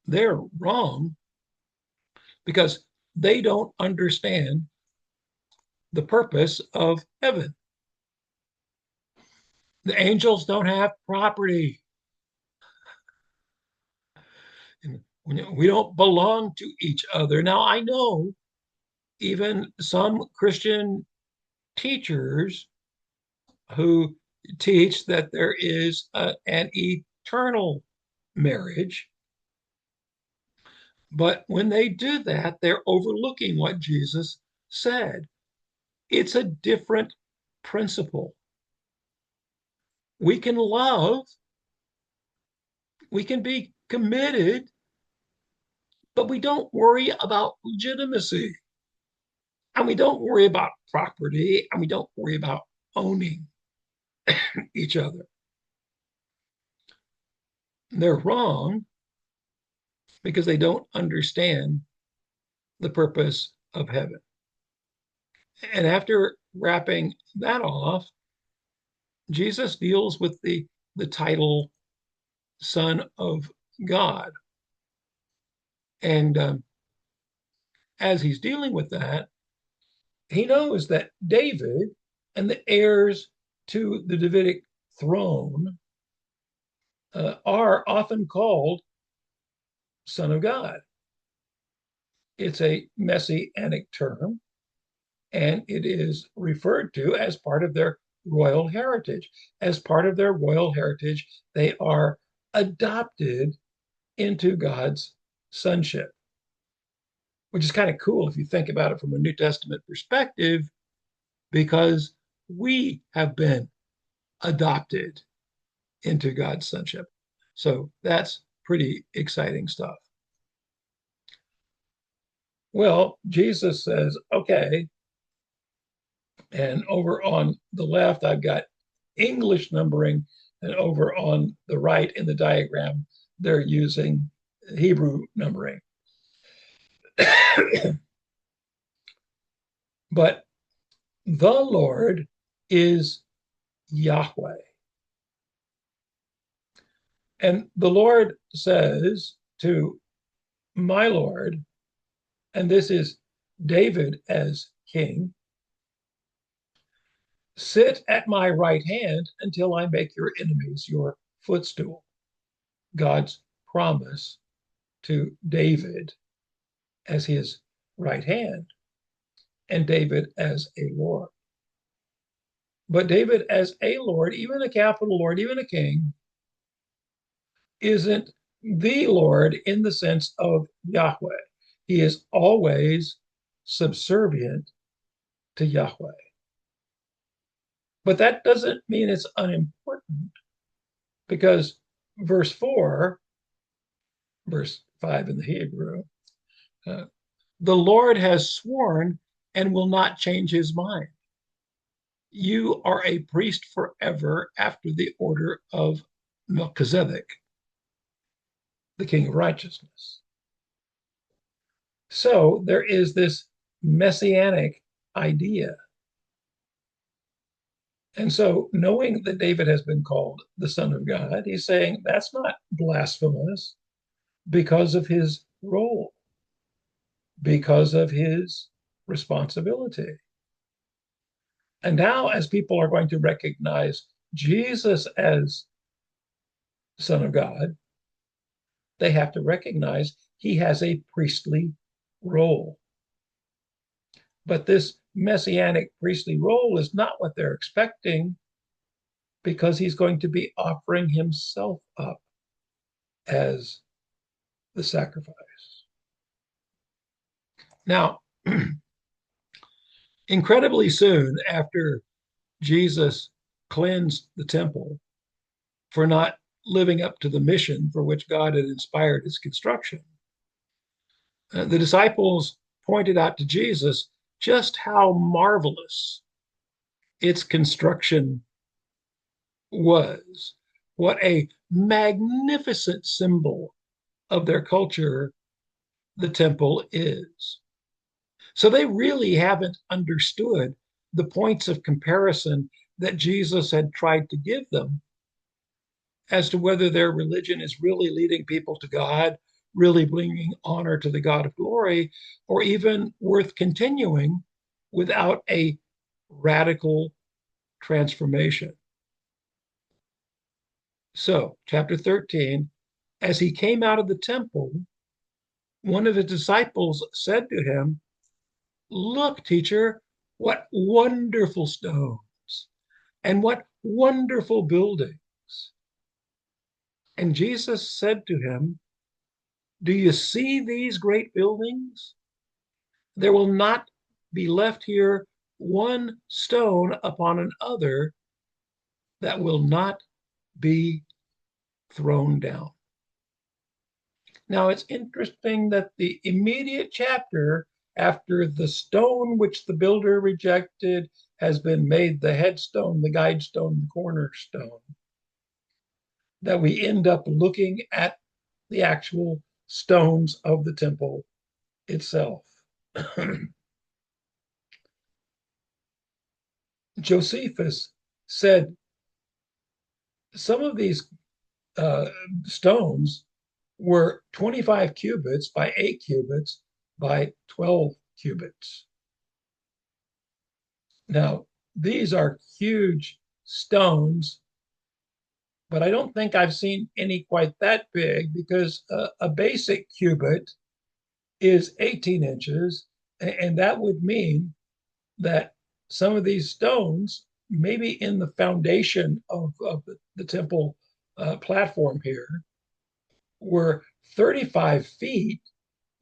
They're wrong because they don't understand the purpose of heaven. The angels don't have property. We don't belong to each other. Now, I know even some Christian teachers who teach that there is an eternal marriage. But when they do that, they're overlooking what Jesus said. It's a different principle. We can love, we can be committed, but we don't worry about legitimacy. And we don't worry about property, and we don't worry about owning each other. They're wrong because they don't understand the purpose of heaven. And after wrapping that off, Jesus deals with the title Son of God. And as he's dealing with that, he knows that David and the heirs to the Davidic throne are often called Son of God. It's a messianic term, and it is referred to as part of their royal heritage. As part of their royal heritage, they are adopted into God's sonship, which is kind of cool if you think about it from a New Testament perspective, because we have been adopted into God's sonship. So that's pretty exciting stuff. Well, Jesus says, okay, and over on the left, I've got English numbering, and over on the right in the diagram, they're using Hebrew numbering. But the Lord is Yahweh. And the Lord says to my Lord, and this is David as king, sit at my right hand until I make your enemies your footstool. God's promise to David as his right hand, and David as a Lord. But David as a Lord, even a capital Lord, even a king, isn't the Lord in the sense of Yahweh. He is always subservient to Yahweh. But that doesn't mean it's unimportant, because verse 4, verse 5 in the Hebrew, uh, the Lord has sworn and will not change his mind. You are a priest forever after the order of Melchizedek, the king of righteousness. So there is this messianic idea. And so, knowing that David has been called the Son of God, he's saying that's not blasphemous because of his role, because of his responsibility. And now, as people are going to recognize Jesus as Son of God, they have to recognize he has a priestly role. But this messianic priestly role is not what they're expecting, because he's going to be offering himself up as the sacrifice. Now, incredibly soon after Jesus cleansed the temple for not living up to the mission for which God had inspired its construction, the disciples pointed out to Jesus just how marvelous its construction was, what a magnificent symbol of their culture the temple is. So they really haven't understood the points of comparison that Jesus had tried to give them as to whether their religion is really leading people to God, really bringing honor to the God of glory, or even worth continuing without a radical transformation. So, chapter 13, as he came out of the temple, one of his disciples said to him, "Look, teacher, what wonderful stones and what wonderful buildings." And Jesus said to him, "Do you see these great buildings? There will not be left here one stone upon another that will not be thrown down." Now, it's interesting that the immediate chapter after the stone which the builder rejected has been made the headstone, the guide stone, the cornerstone, that we end up looking at the actual stones of the temple itself. Josephus said some of these uh, stones were 25 cubits by 8 cubits by 12 cubits. Now, these are huge stones, but I don't think I've seen any quite that big, because a basic cubit is 18 inches, and that would mean that some of these stones, maybe in the foundation of the temple platform here, were 35 feet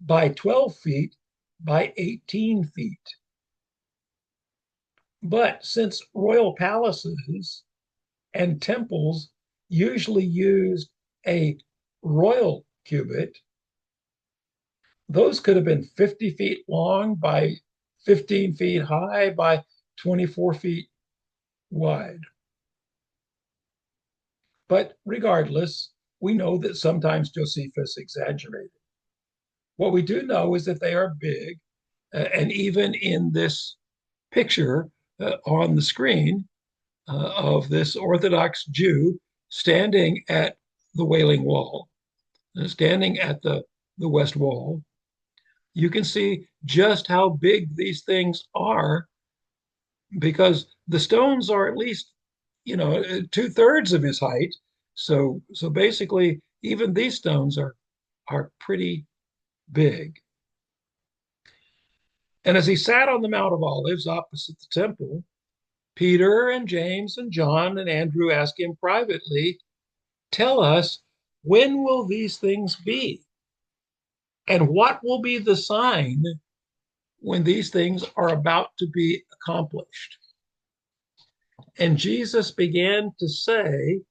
by 12 feet by 18 feet. But since royal palaces and temples usually used a royal cubit, those could have been 50 feet long by 15 feet high by 24 feet wide. But regardless, we know that sometimes Josephus exaggerated. What we do know is that they are big, and even in this picture on the screen of this Orthodox Jew standing at the Wailing Wall, standing at the West Wall, you can see just how big these things are, because the stones are at least, 2/3 of his height. So basically, even these stones are pretty big. And as he sat on the Mount of Olives opposite the temple, Peter and James and John and Andrew asked him privately, "Tell us, when will these things be? And what will be the sign when these things are about to be accomplished?" And Jesus began to say,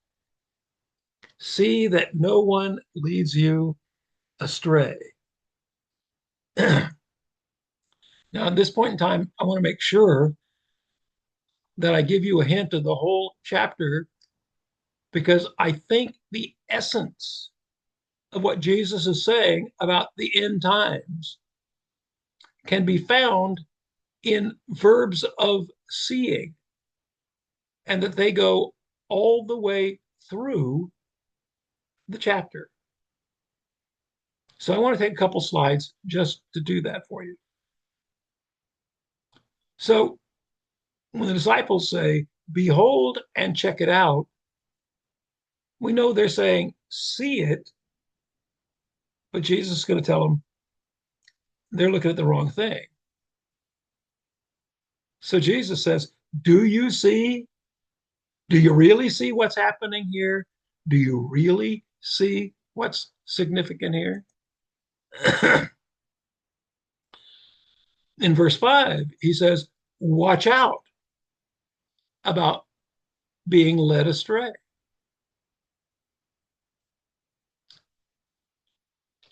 "See that no one leads you astray." Now, at this point in time, I want to make sure that I give you a hint of the whole chapter, because I think the essence of what Jesus is saying about the end times can be found in verbs of seeing, and that they go all the way through the chapter. So I want to take a couple slides just to do that for you. So when the disciples say, "Behold and check it out," we know they're saying, "See it," but Jesus is going to tell them they're looking at the wrong thing. So Jesus says, "Do you see? Do you really see what's happening here? Do you really see what's significant here?" In verse 5, he says, "Watch out about being led astray."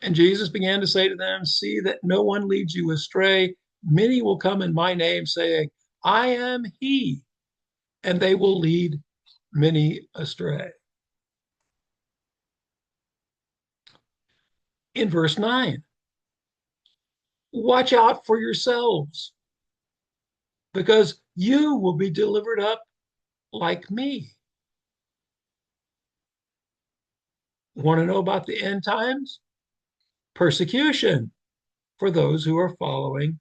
And Jesus began to say to them, "See that no one leads you astray. Many will come in my name, saying, 'I am he,' and they will lead many astray." In verse 9, "Watch out for yourselves, because you will be delivered up like me." Want to know about the end times? Persecution for those who are following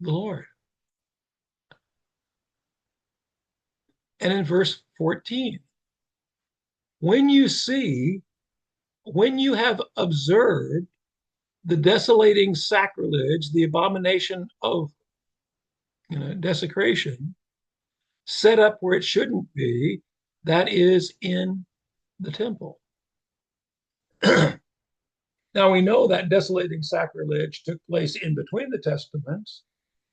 the Lord. And in verse 14, when you have observed the desolating sacrilege, the abomination of desecration, set up where it shouldn't be, that is in the temple. Now we know that desolating sacrilege took place in between the testaments,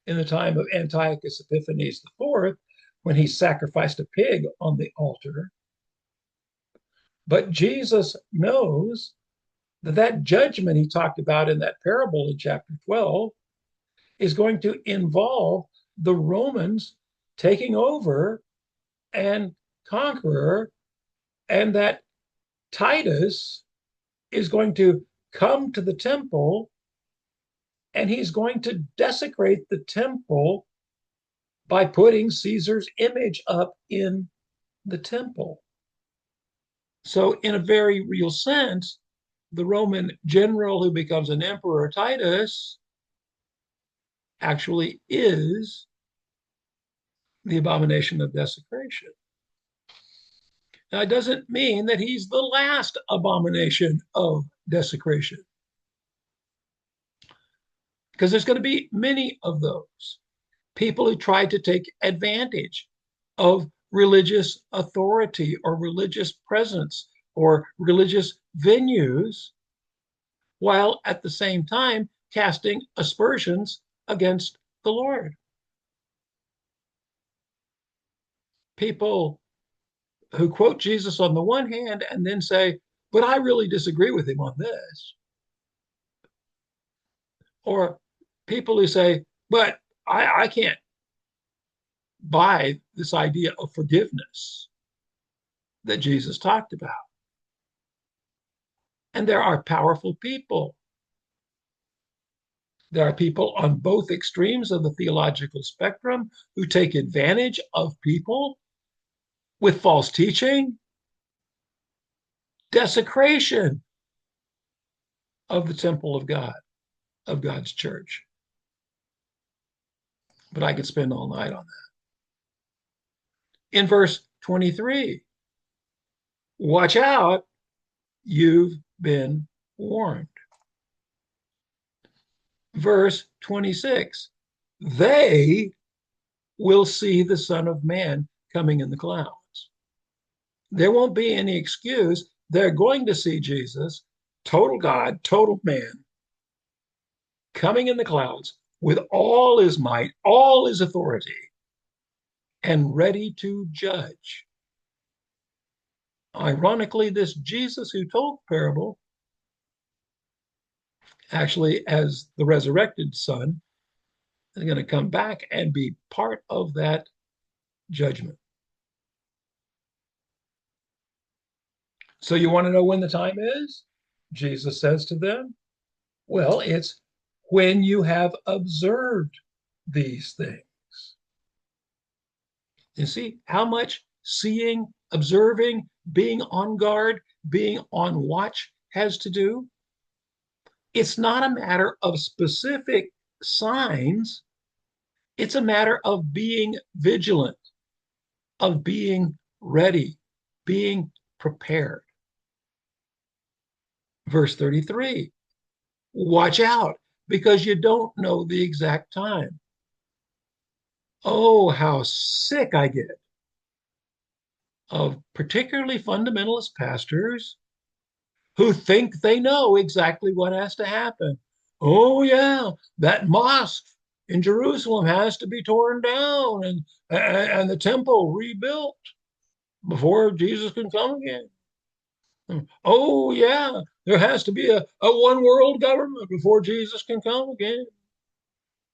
in the time of Antiochus Epiphanes IV, when he sacrificed a pig on the altar. But Jesus knows that judgment he talked about in that parable in chapter 12 is going to involve the Romans taking over and conqueror, and that Titus is going to come to the temple, and he's going to desecrate the temple by putting Caesar's image up in the temple. So, in a very real sense, the Roman general who becomes an emperor, Titus, actually is the abomination of desecration. Now, it doesn't mean that he's the last abomination of desecration, because there's going to be many of those people who try to take advantage of religious authority or religious presence or religious venues, while at the same time casting aspersions against the Lord. People who quote Jesus on the one hand and then say, but I really disagree with him on this. Or people who say, but I can't buy this idea of forgiveness that Jesus talked about. And there are powerful people. There are people on both extremes of the theological spectrum who take advantage of people with false teaching, desecration of the temple of God, of God's church. But I could spend all night on that. In verse 23, watch out, you've been warned. Verse 26, they will see the Son of Man coming in the clouds. There won't be any excuse. They're going to see Jesus, total God, total man, coming in the clouds with all his might, all his authority, and ready to judge. Ironically, this Jesus who told the parable, actually, as the resurrected Son, is going to come back and be part of that judgment. So you want to know when the time is? Jesus says to them, well, it's when you have observed these things. You see how much seeing, observing, being on guard, being on watch has to do? It's not a matter of specific signs. It's a matter of being vigilant, of being ready, being prepared. Verse 33, watch out because you don't know the exact time. Oh, how sick I get of particularly fundamentalist pastors who think they know exactly what has to happen. Oh, yeah, that mosque in Jerusalem has to be torn down and the temple rebuilt before Jesus can come again. Oh, yeah, there has to be a one world government before Jesus can come again.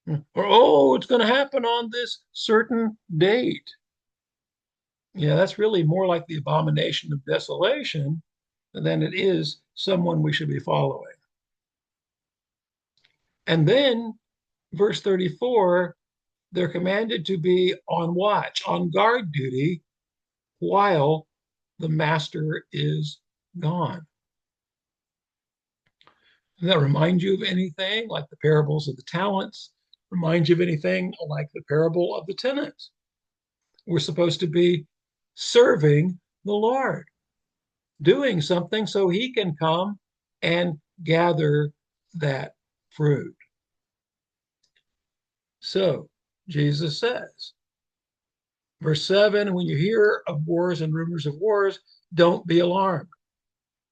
Or, oh, it's going to happen on this certain date. Yeah, that's really more like the abomination of desolation than it is someone we should be following. And then, verse 34, they're commanded to be on watch, on guard duty, while the master is gone. Does that remind you of anything like the parables of the talents? Remind you of anything like the parable of the tenants? We're supposed to be serving the Lord, doing something so he can come and gather that fruit. So Jesus says, verse 7, when you hear of wars and rumors of wars, don't be alarmed.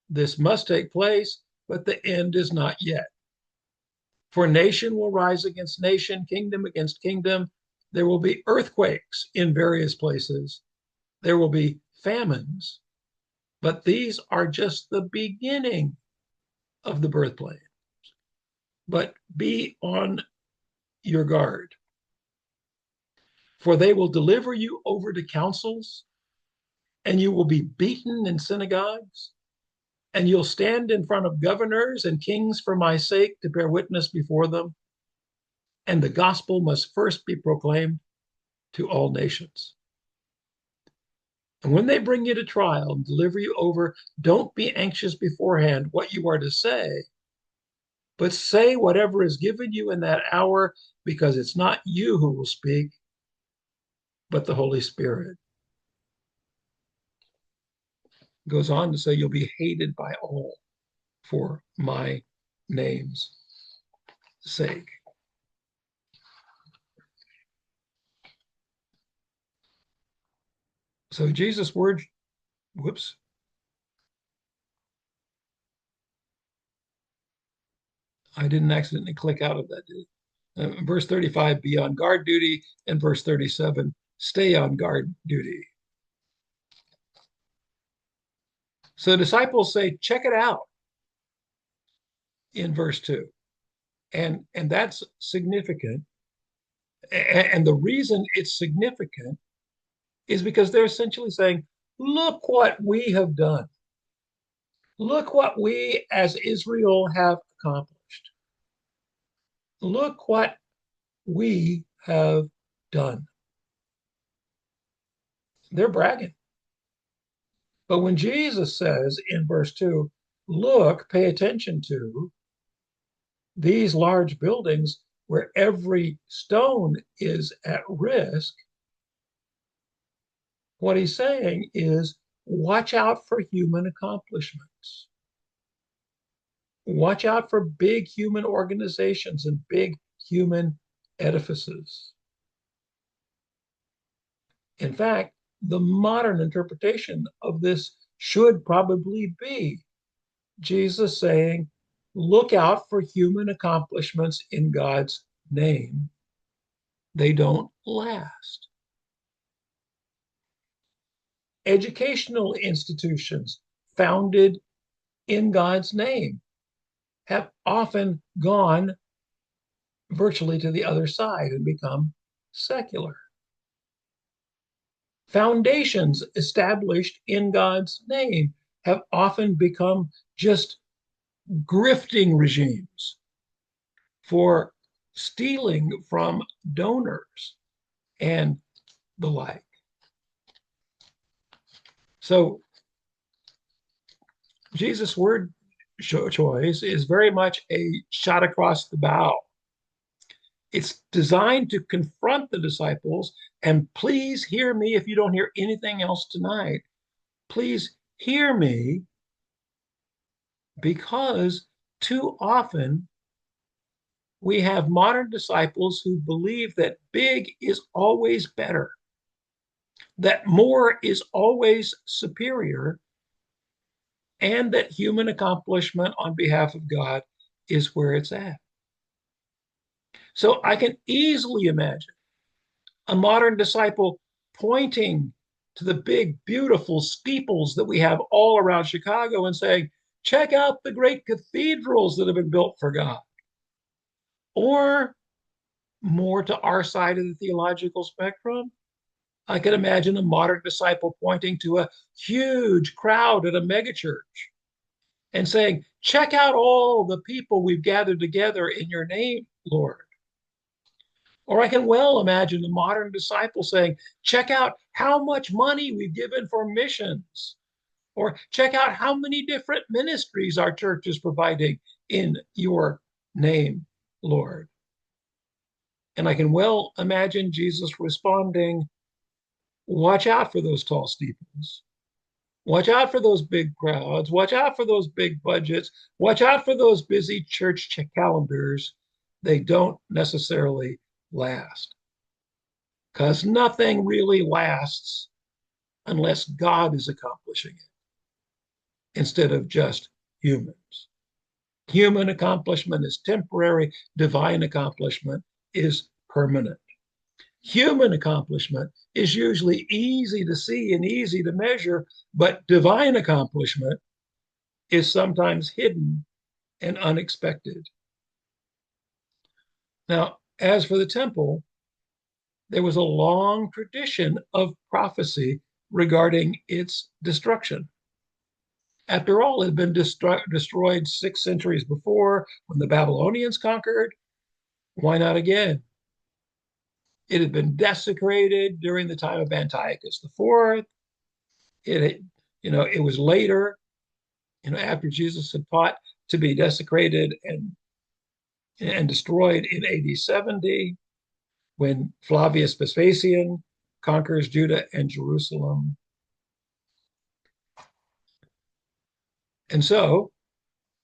This must take place, but the end is not yet. For nation will rise against nation, kingdom against kingdom. There will be earthquakes in various places. There will be famines, but these are just the beginning of the birth pains. But be on your guard, for they will deliver you over to councils, and you will be beaten in synagogues, and you'll stand in front of governors and kings for my sake to bear witness before them. And the gospel must first be proclaimed to all nations. And when they bring you to trial and deliver you over, don't be anxious beforehand what you are to say, but say whatever is given you in that hour, because it's not you who will speak, but the Holy Spirit. Goes on to say, you'll be hated by all for my name's sake. So Jesus' word, whoops, I didn't accidentally click out of that, did I? Verse 35, be on guard duty, and verse 37, stay on guard duty. So the disciples say, check it out in verse 2. And that's significant. And the reason it's significant is because they're essentially saying, look what we have done. Look what we as Israel have accomplished. Look what we have done. They're bragging. But when Jesus says in verse 2, look, pay attention to these large buildings where every stone is at risk, what he's saying is watch out for human accomplishments. Watch out for big human organizations and big human edifices. In fact, the modern interpretation of this should probably be Jesus saying, look out for human accomplishments in God's name. They don't last. Educational institutions founded in God's name have often gone virtually to the other side and become secular. Foundations established in God's name have often become just grifting regimes for stealing from donors and the like. So Jesus' word choice is very much a shot across the bow. It's designed to confront the disciples, and please hear me if you don't hear anything else tonight. Please hear me, because too often we have modern disciples who believe that big is always better, that more is always superior, and that human accomplishment on behalf of God is where it's at. So I can easily imagine a modern disciple pointing to the big, beautiful steeples that we have all around Chicago and saying, check out the great cathedrals that have been built for God. Or more to our side of the theological spectrum, I can imagine a modern disciple pointing to a huge crowd at a megachurch and saying, check out all the people we've gathered together in your name, Lord. Or I can well imagine the modern disciple saying, check out how much money we've given for missions. Or check out how many different ministries our church is providing in your name, Lord. And I can well imagine Jesus responding, watch out for those tall steeples. Watch out for those big crowds. Watch out for those big budgets. Watch out for those busy church calendars. They don't necessarily last, because nothing really lasts unless God is accomplishing it instead of just humans. Human accomplishment is temporary, divine accomplishment is permanent. Human accomplishment is usually easy to see and easy to measure, but divine accomplishment is sometimes hidden and unexpected. Now, as for the temple, there was a long tradition of prophecy regarding its destruction. After all, it had been destroyed 6 centuries before when the Babylonians conquered. Why not again? It had been desecrated during the time of Antiochus IV. It was later, after Jesus had taught, to be desecrated and and destroyed in AD 70 when Flavius Vespasian conquers Judah and Jerusalem. And so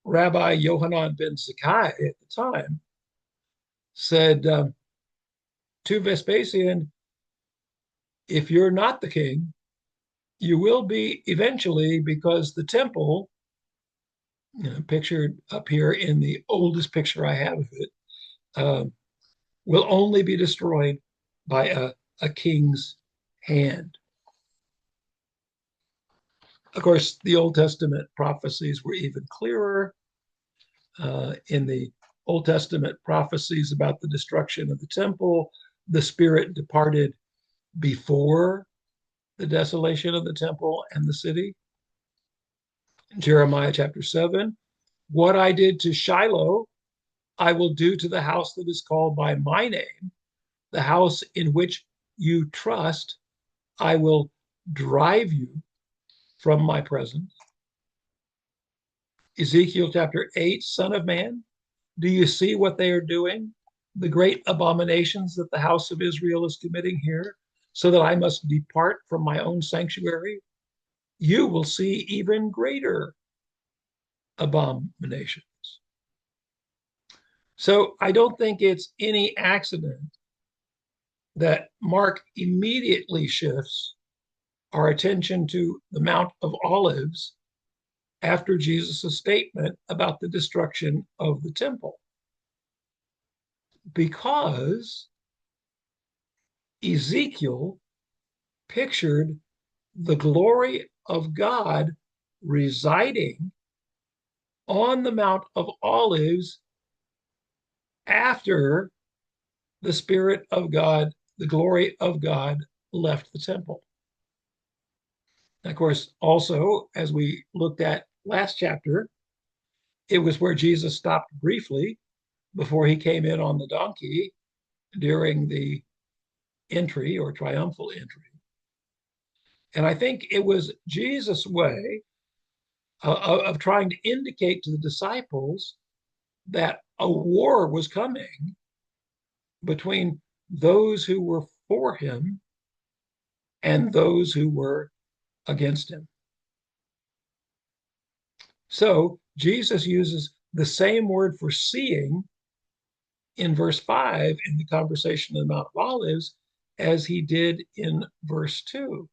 Rabbi Yohanan ben Zakkai at the time said to Vespasian, if you're not the king, you will be eventually, because the temple, pictured up here in the oldest picture I have of it, will only be destroyed by a king's hand. Of course, the Old Testament prophecies were even clearer. In the Old Testament prophecies about the destruction of the temple, the Spirit departed before the desolation of the temple and the city. Jeremiah chapter 7, what I did to Shiloh, I will do to the house that is called by my name, the house in which you trust. I will drive you from my presence. Ezekiel chapter 8, Son of man, do you see what they are doing? The great abominations that the house of Israel is committing here, so that I must depart from my own sanctuary? You will see even greater abominations. So I don't think it's any accident that Mark immediately shifts our attention to the Mount of Olives after Jesus' statement about the destruction of the temple. Because Ezekiel pictured the glory of God residing on the Mount of Olives after the Spirit of God, the glory of God, left the temple. And of course, also, as we looked at last chapter, it was where Jesus stopped briefly before he came in on the donkey during the entry or triumphal entry. And I think it was Jesus' way of trying to indicate to the disciples that a war was coming between those who were for him and those who were against him. So Jesus uses the same word for seeing in verse 5 in the conversation of the Mount of Olives as he did in verse 2.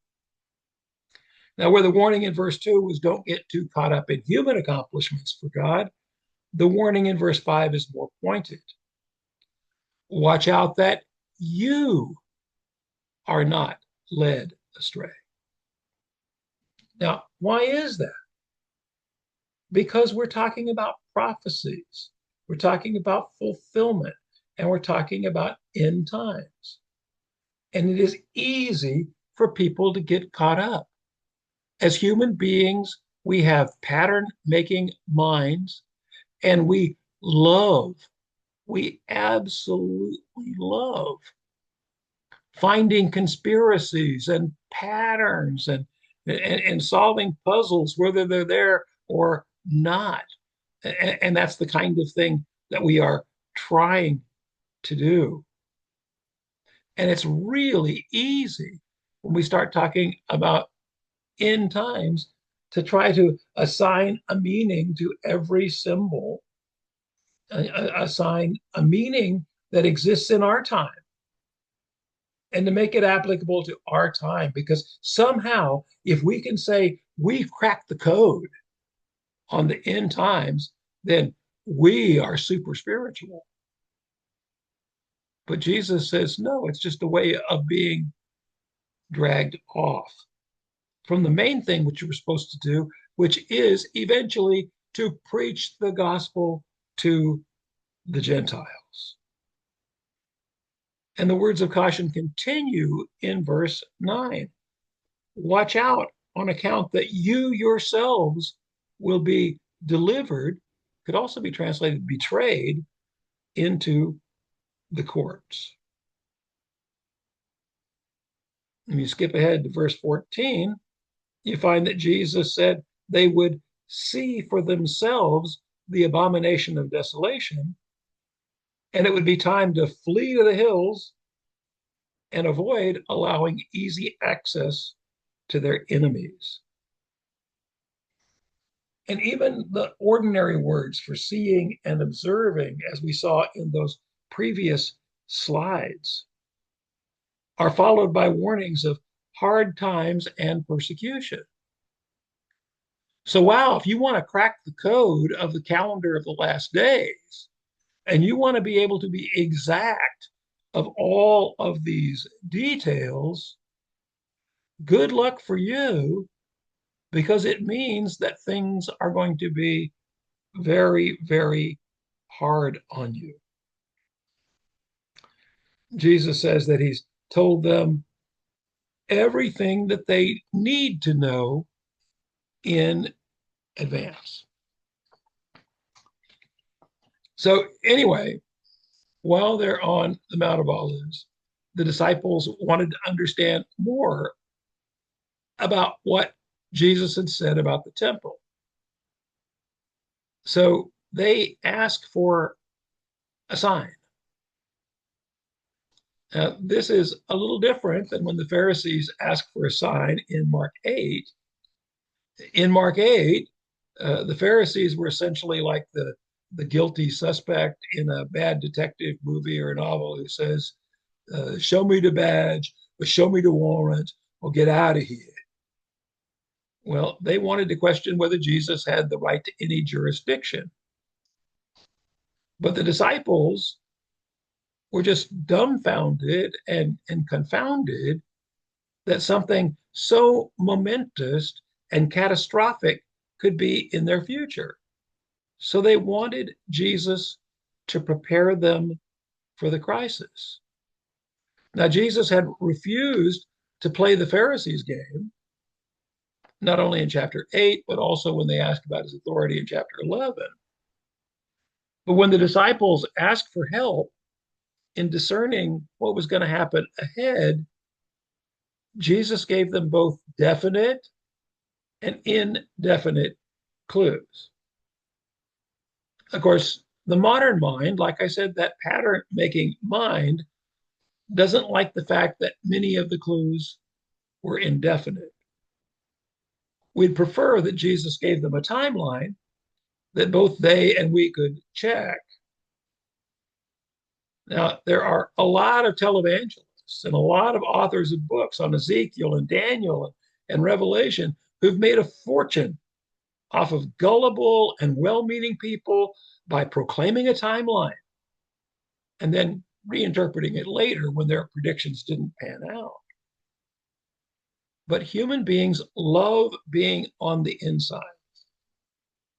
Now, where the warning in verse 2 was don't get too caught up in human accomplishments for God, the warning in verse 5 is more pointed. Watch out that you are not led astray. Now, why is that? Because we're talking about prophecies, we're talking about fulfillment, and we're talking about end times. And it is easy for people to get caught up. As human beings, we have pattern making minds, and we absolutely love finding conspiracies and patterns and solving puzzles, whether they're there or not. And that's the kind of thing that we are trying to do. And it's really easy when we start talking about end times to try to assign a meaning to every symbol, assign a meaning that exists in our time, and to make it applicable to our time. Because somehow, if we can say we've cracked the code on the end times, then we are super spiritual. But Jesus says, no, it's just a way of being dragged off from the main thing which you were supposed to do, which is eventually to preach the gospel to the Gentiles. And the words of caution continue in verse 9. Watch out on account that you yourselves will be delivered, could also be translated betrayed, into the courts. When you skip ahead to verse 14, you find that Jesus said they would see for themselves the abomination of desolation and it would be time to flee to the hills and avoid allowing easy access to their enemies. And even the ordinary words for seeing and observing, as we saw in those previous slides, are followed by warnings of hard times and persecution. So, wow, if you want to crack the code of the calendar of the last days, and you want to be able to be exact of all of these details, good luck for you, because it means that things are going to be very, very hard on you. Jesus says that he's told them everything that they need to know in advance. So, anyway, while they're on the Mount of Olives, the disciples wanted to understand more about what Jesus had said about the temple. So they asked for a sign. Now, this is a little different than when the Pharisees asked for a sign in Mark 8. In Mark 8, the Pharisees were essentially like the guilty suspect in a bad detective movie or novel who says, show me the badge, or show me the warrant, or get out of here. Well, they wanted to question whether Jesus had the right to any jurisdiction. But the disciples were just dumbfounded and confounded that something so momentous and catastrophic could be in their future. So they wanted Jesus to prepare them for the crisis. Now, Jesus had refused to play the Pharisees' game, not only in chapter 8, but also when they asked about his authority in chapter 11. But when the disciples asked for help in discerning what was going to happen ahead, Jesus gave them both definite and indefinite clues. Of course, the modern mind, like I said, that pattern making mind, doesn't like the fact that many of the clues were indefinite. We'd prefer that Jesus gave them a timeline that both they and we could check. Now, there are a lot of televangelists and a lot of authors of books on Ezekiel and Daniel and Revelation who've made a fortune off of gullible and well-meaning people by proclaiming a timeline and then reinterpreting it later when their predictions didn't pan out. But human beings love being on the inside.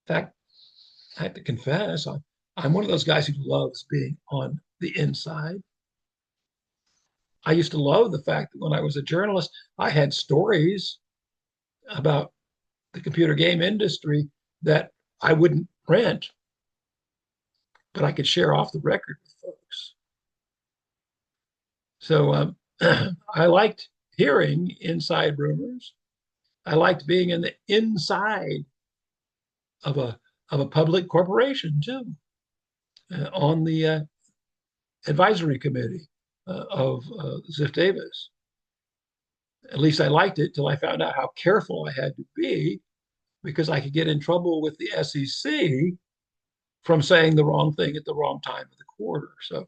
In fact, I have to confess, I'm one of those guys who loves being on the inside. I used to love the fact that when I was a journalist, I had stories about the computer game industry that I wouldn't print, but I could share off the record with folks. So I liked hearing inside rumors. I liked being in the inside of a public corporation too, on the advisory committee of Ziff Davis. At least I liked it till I found out how careful I had to be because I could get in trouble with the SEC from saying the wrong thing at the wrong time of the quarter. So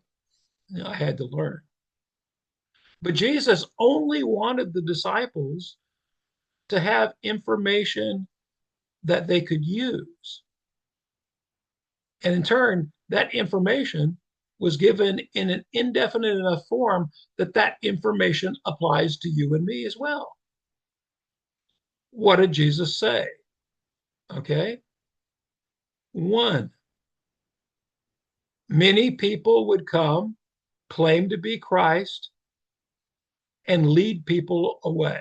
I had to learn. But Jesus only wanted the disciples to have information that they could use. And in turn, that information was given in an indefinite enough form that that information applies to you and me as well. What did Jesus say? Okay. One, many people would come, claim to be Christ, and lead people away.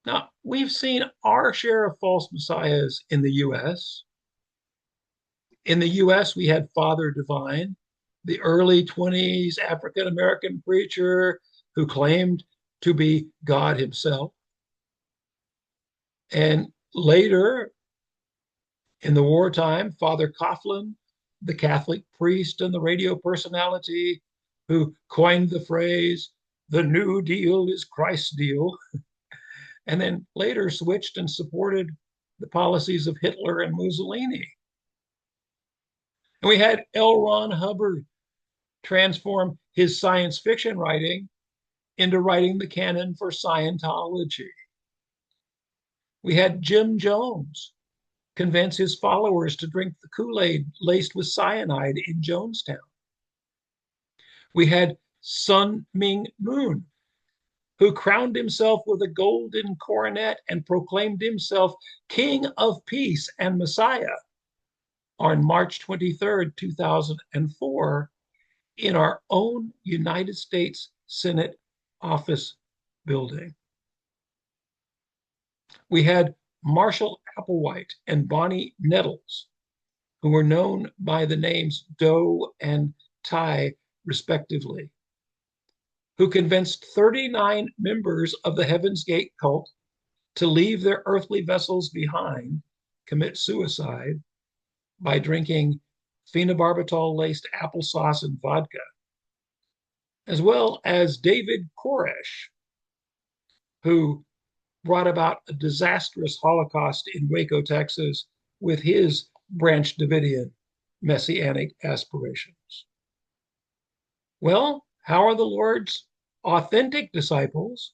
Now, we've seen our share of false messiahs in the US. In the US, we had Father Divine, the early 20s African American preacher who claimed to be God himself. And later, in the wartime, Father Coughlin, the Catholic priest and the radio personality who coined the phrase, the New Deal is Christ's deal, and then later switched and supported the policies of Hitler and Mussolini. And we had L. Ron Hubbard transform his science fiction writing into writing the canon for Scientology. We had Jim Jones convince his followers to drink the Kool-Aid laced with cyanide in Jonestown. We had Sun Myung Moon, who crowned himself with a golden coronet and proclaimed himself King of Peace and Messiah on March 23rd, 2004, in our own United States Senate office building. We had Marshall Applewhite and Bonnie Nettles, who were known by the names Doe and Tai, respectively, who convinced 39 members of the Heaven's Gate cult to leave their earthly vessels behind, commit suicide by drinking phenobarbital-laced applesauce and vodka, as well as David Koresh, who brought about a disastrous Holocaust in Waco, Texas, with his Branch Davidian messianic aspirations. Well, how are the Lord's authentic disciples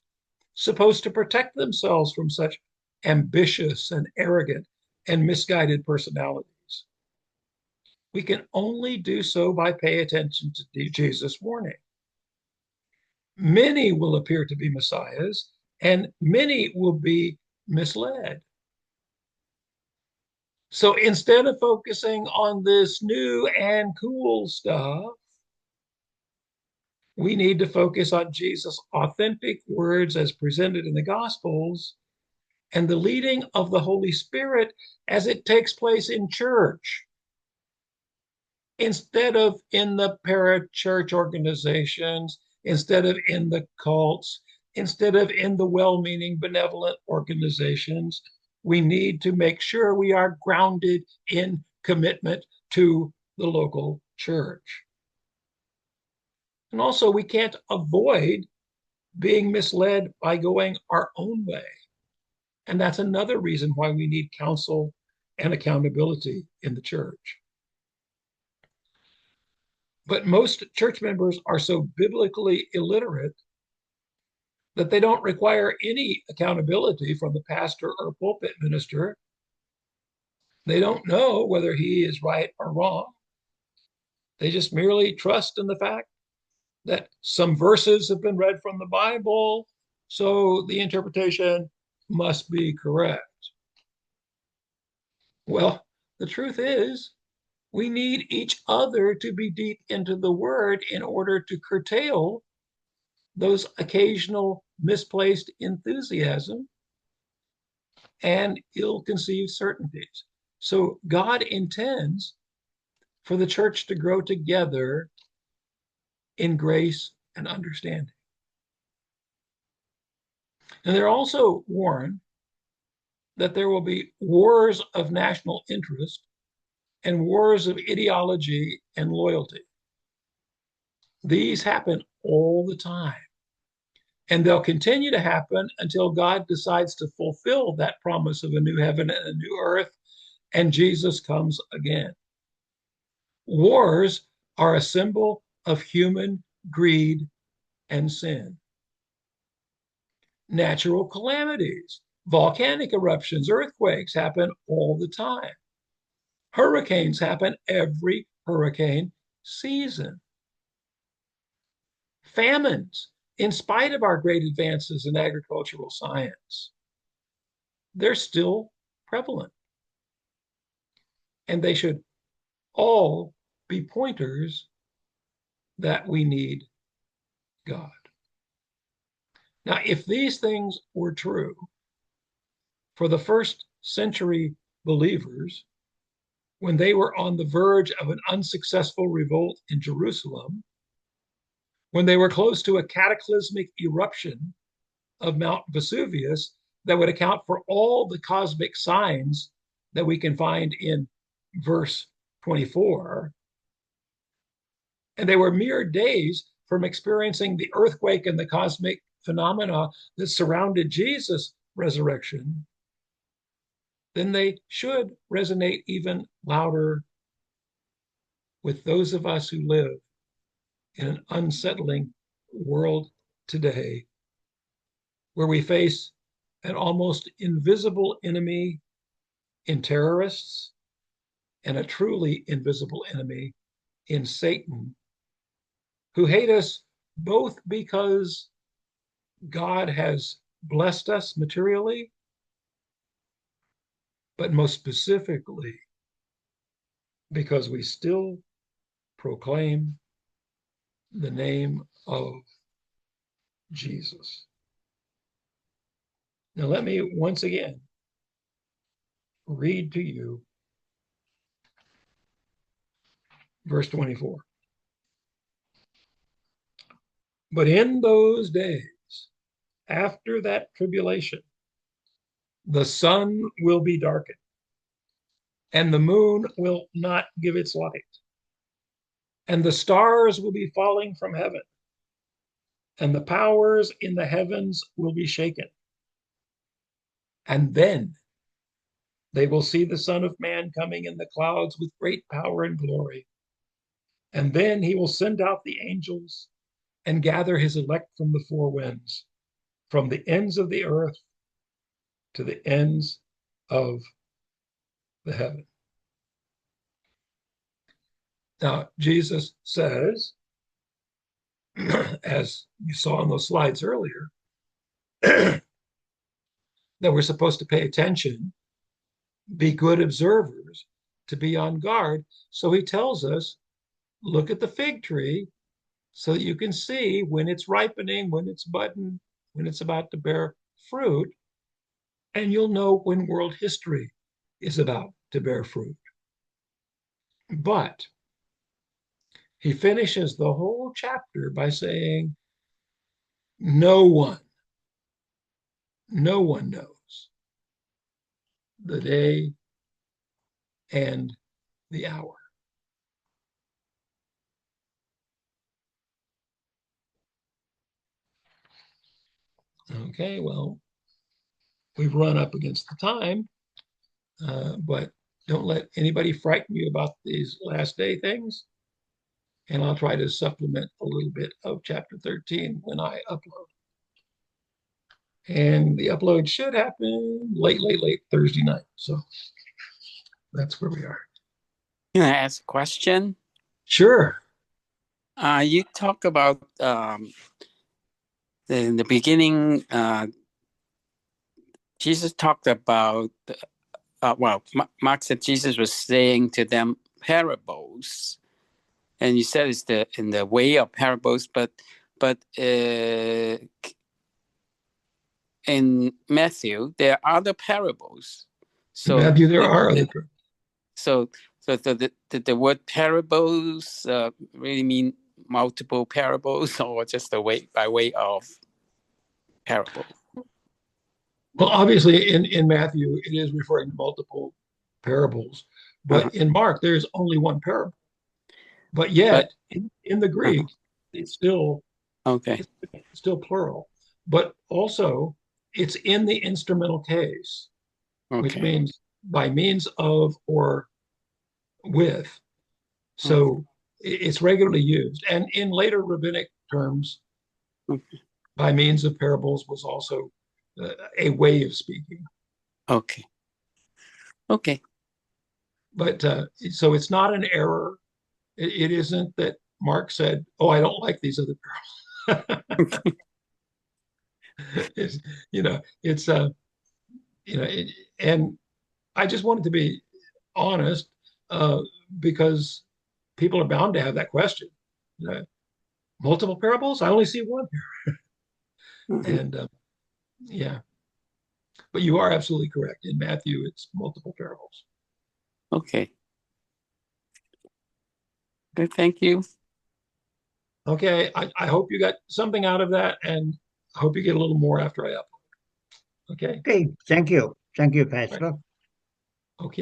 supposed to protect themselves from such ambitious and arrogant and misguided personalities? We can only do so by paying attention to Jesus' warning. Many will appear to be messiahs, and many will be misled. So instead of focusing on this new and cool stuff, we need to focus on Jesus' authentic words as presented in the Gospels and the leading of the Holy Spirit as it takes place in church, instead of in the parachurch organizations, instead of in the cults, instead of in the well-meaning benevolent organizations. We need to make sure we are grounded in commitment to the local church. And also, we can't avoid being misled by going our own way. And that's another reason why we need counsel and accountability in the church. But most church members are so biblically illiterate that they don't require any accountability from the pastor or pulpit minister. They don't know whether he is right or wrong. They just merely trust in the fact that some verses have been read from the Bible, so the interpretation must be correct. Well, the truth is, we need each other to be deep into the Word in order to curtail those occasional misplaced enthusiasm and ill-conceived certainties. So God intends for the church to grow together in grace and understanding. And they're also warned that there will be wars of national interest and wars of ideology and loyalty. These happen all the time. And they'll continue to happen until God decides to fulfill that promise of a new heaven and a new earth, and Jesus comes again. Wars are a symbol of human greed and sin. Natural calamities, volcanic eruptions, earthquakes happen all the time. Hurricanes happen every hurricane season. Famines, in spite of our great advances in agricultural science, they're still prevalent. And they should all be pointers that we need God. Now, if these things were true for the first century believers, when they were on the verge of an unsuccessful revolt in Jerusalem, when they were close to a cataclysmic eruption of Mount Vesuvius that would account for all the cosmic signs that we can find in verse 24, and they were mere days from experiencing the earthquake and the cosmic phenomena that surrounded Jesus' resurrection, then they should resonate even louder with those of us who live in an unsettling world today, where we face an almost invisible enemy in terrorists and a truly invisible enemy in Satan, who hate us both because God has blessed us materially, but most specifically because we still proclaim the name of Jesus. Now, let me once again read to you verse 24. But in those days, after that tribulation, the sun will be darkened, and the moon will not give its light, and the stars will be falling from heaven, and the powers in the heavens will be shaken. And then they will see the Son of Man coming in the clouds with great power and glory. And then he will send out the angels and gather his elect from the four winds, from the ends of the earth to the ends of the heaven. Now, Jesus says, as you saw in those slides earlier, that we're supposed to pay attention, be good observers, to be on guard. So he tells us, look at the fig tree so that you can see when it's ripening, when it's budding, when it's about to bear fruit, and you'll know when world history is about to bear fruit. But he finishes the whole chapter by saying, no one knows the day and the hour. Okay, well, we've run up against the time, but don't let anybody frighten you about these last day things. And I'll try to supplement a little bit of chapter 13 when I upload. And the upload should happen late Thursday night. So that's where we are. Can I ask a question? Sure. You talk about in the beginning, Jesus talked about, Mark said Jesus was saying to them parables. And you said it's in the way of parables, but in Matthew, there are other parables. So in Matthew, there are other parables. So the word parables really mean multiple parables, or just by way of parable? Well, obviously, in Matthew, it is referring to multiple parables, but in Mark, there's only one parable. But yet, in the Greek, it's still okay. It's still plural. But also, it's in the instrumental case, which means by means of or with. So it's regularly used. And in later rabbinic terms, by means of parables was also a way of speaking. Okay. But so it's not an error. It isn't that Mark said, "Oh, I don't like these other parables." it's, and I just wanted to be honest because people are bound to have that question. Multiple parables? I only see one here. And yeah, but you are absolutely correct. In Matthew, it's multiple parables. Okay. Good. Thank you. Okay. I hope you got something out of that, and I hope you get a little more after I upload. Okay. Okay. Thank you. Thank you, Pastor. Right. Okay.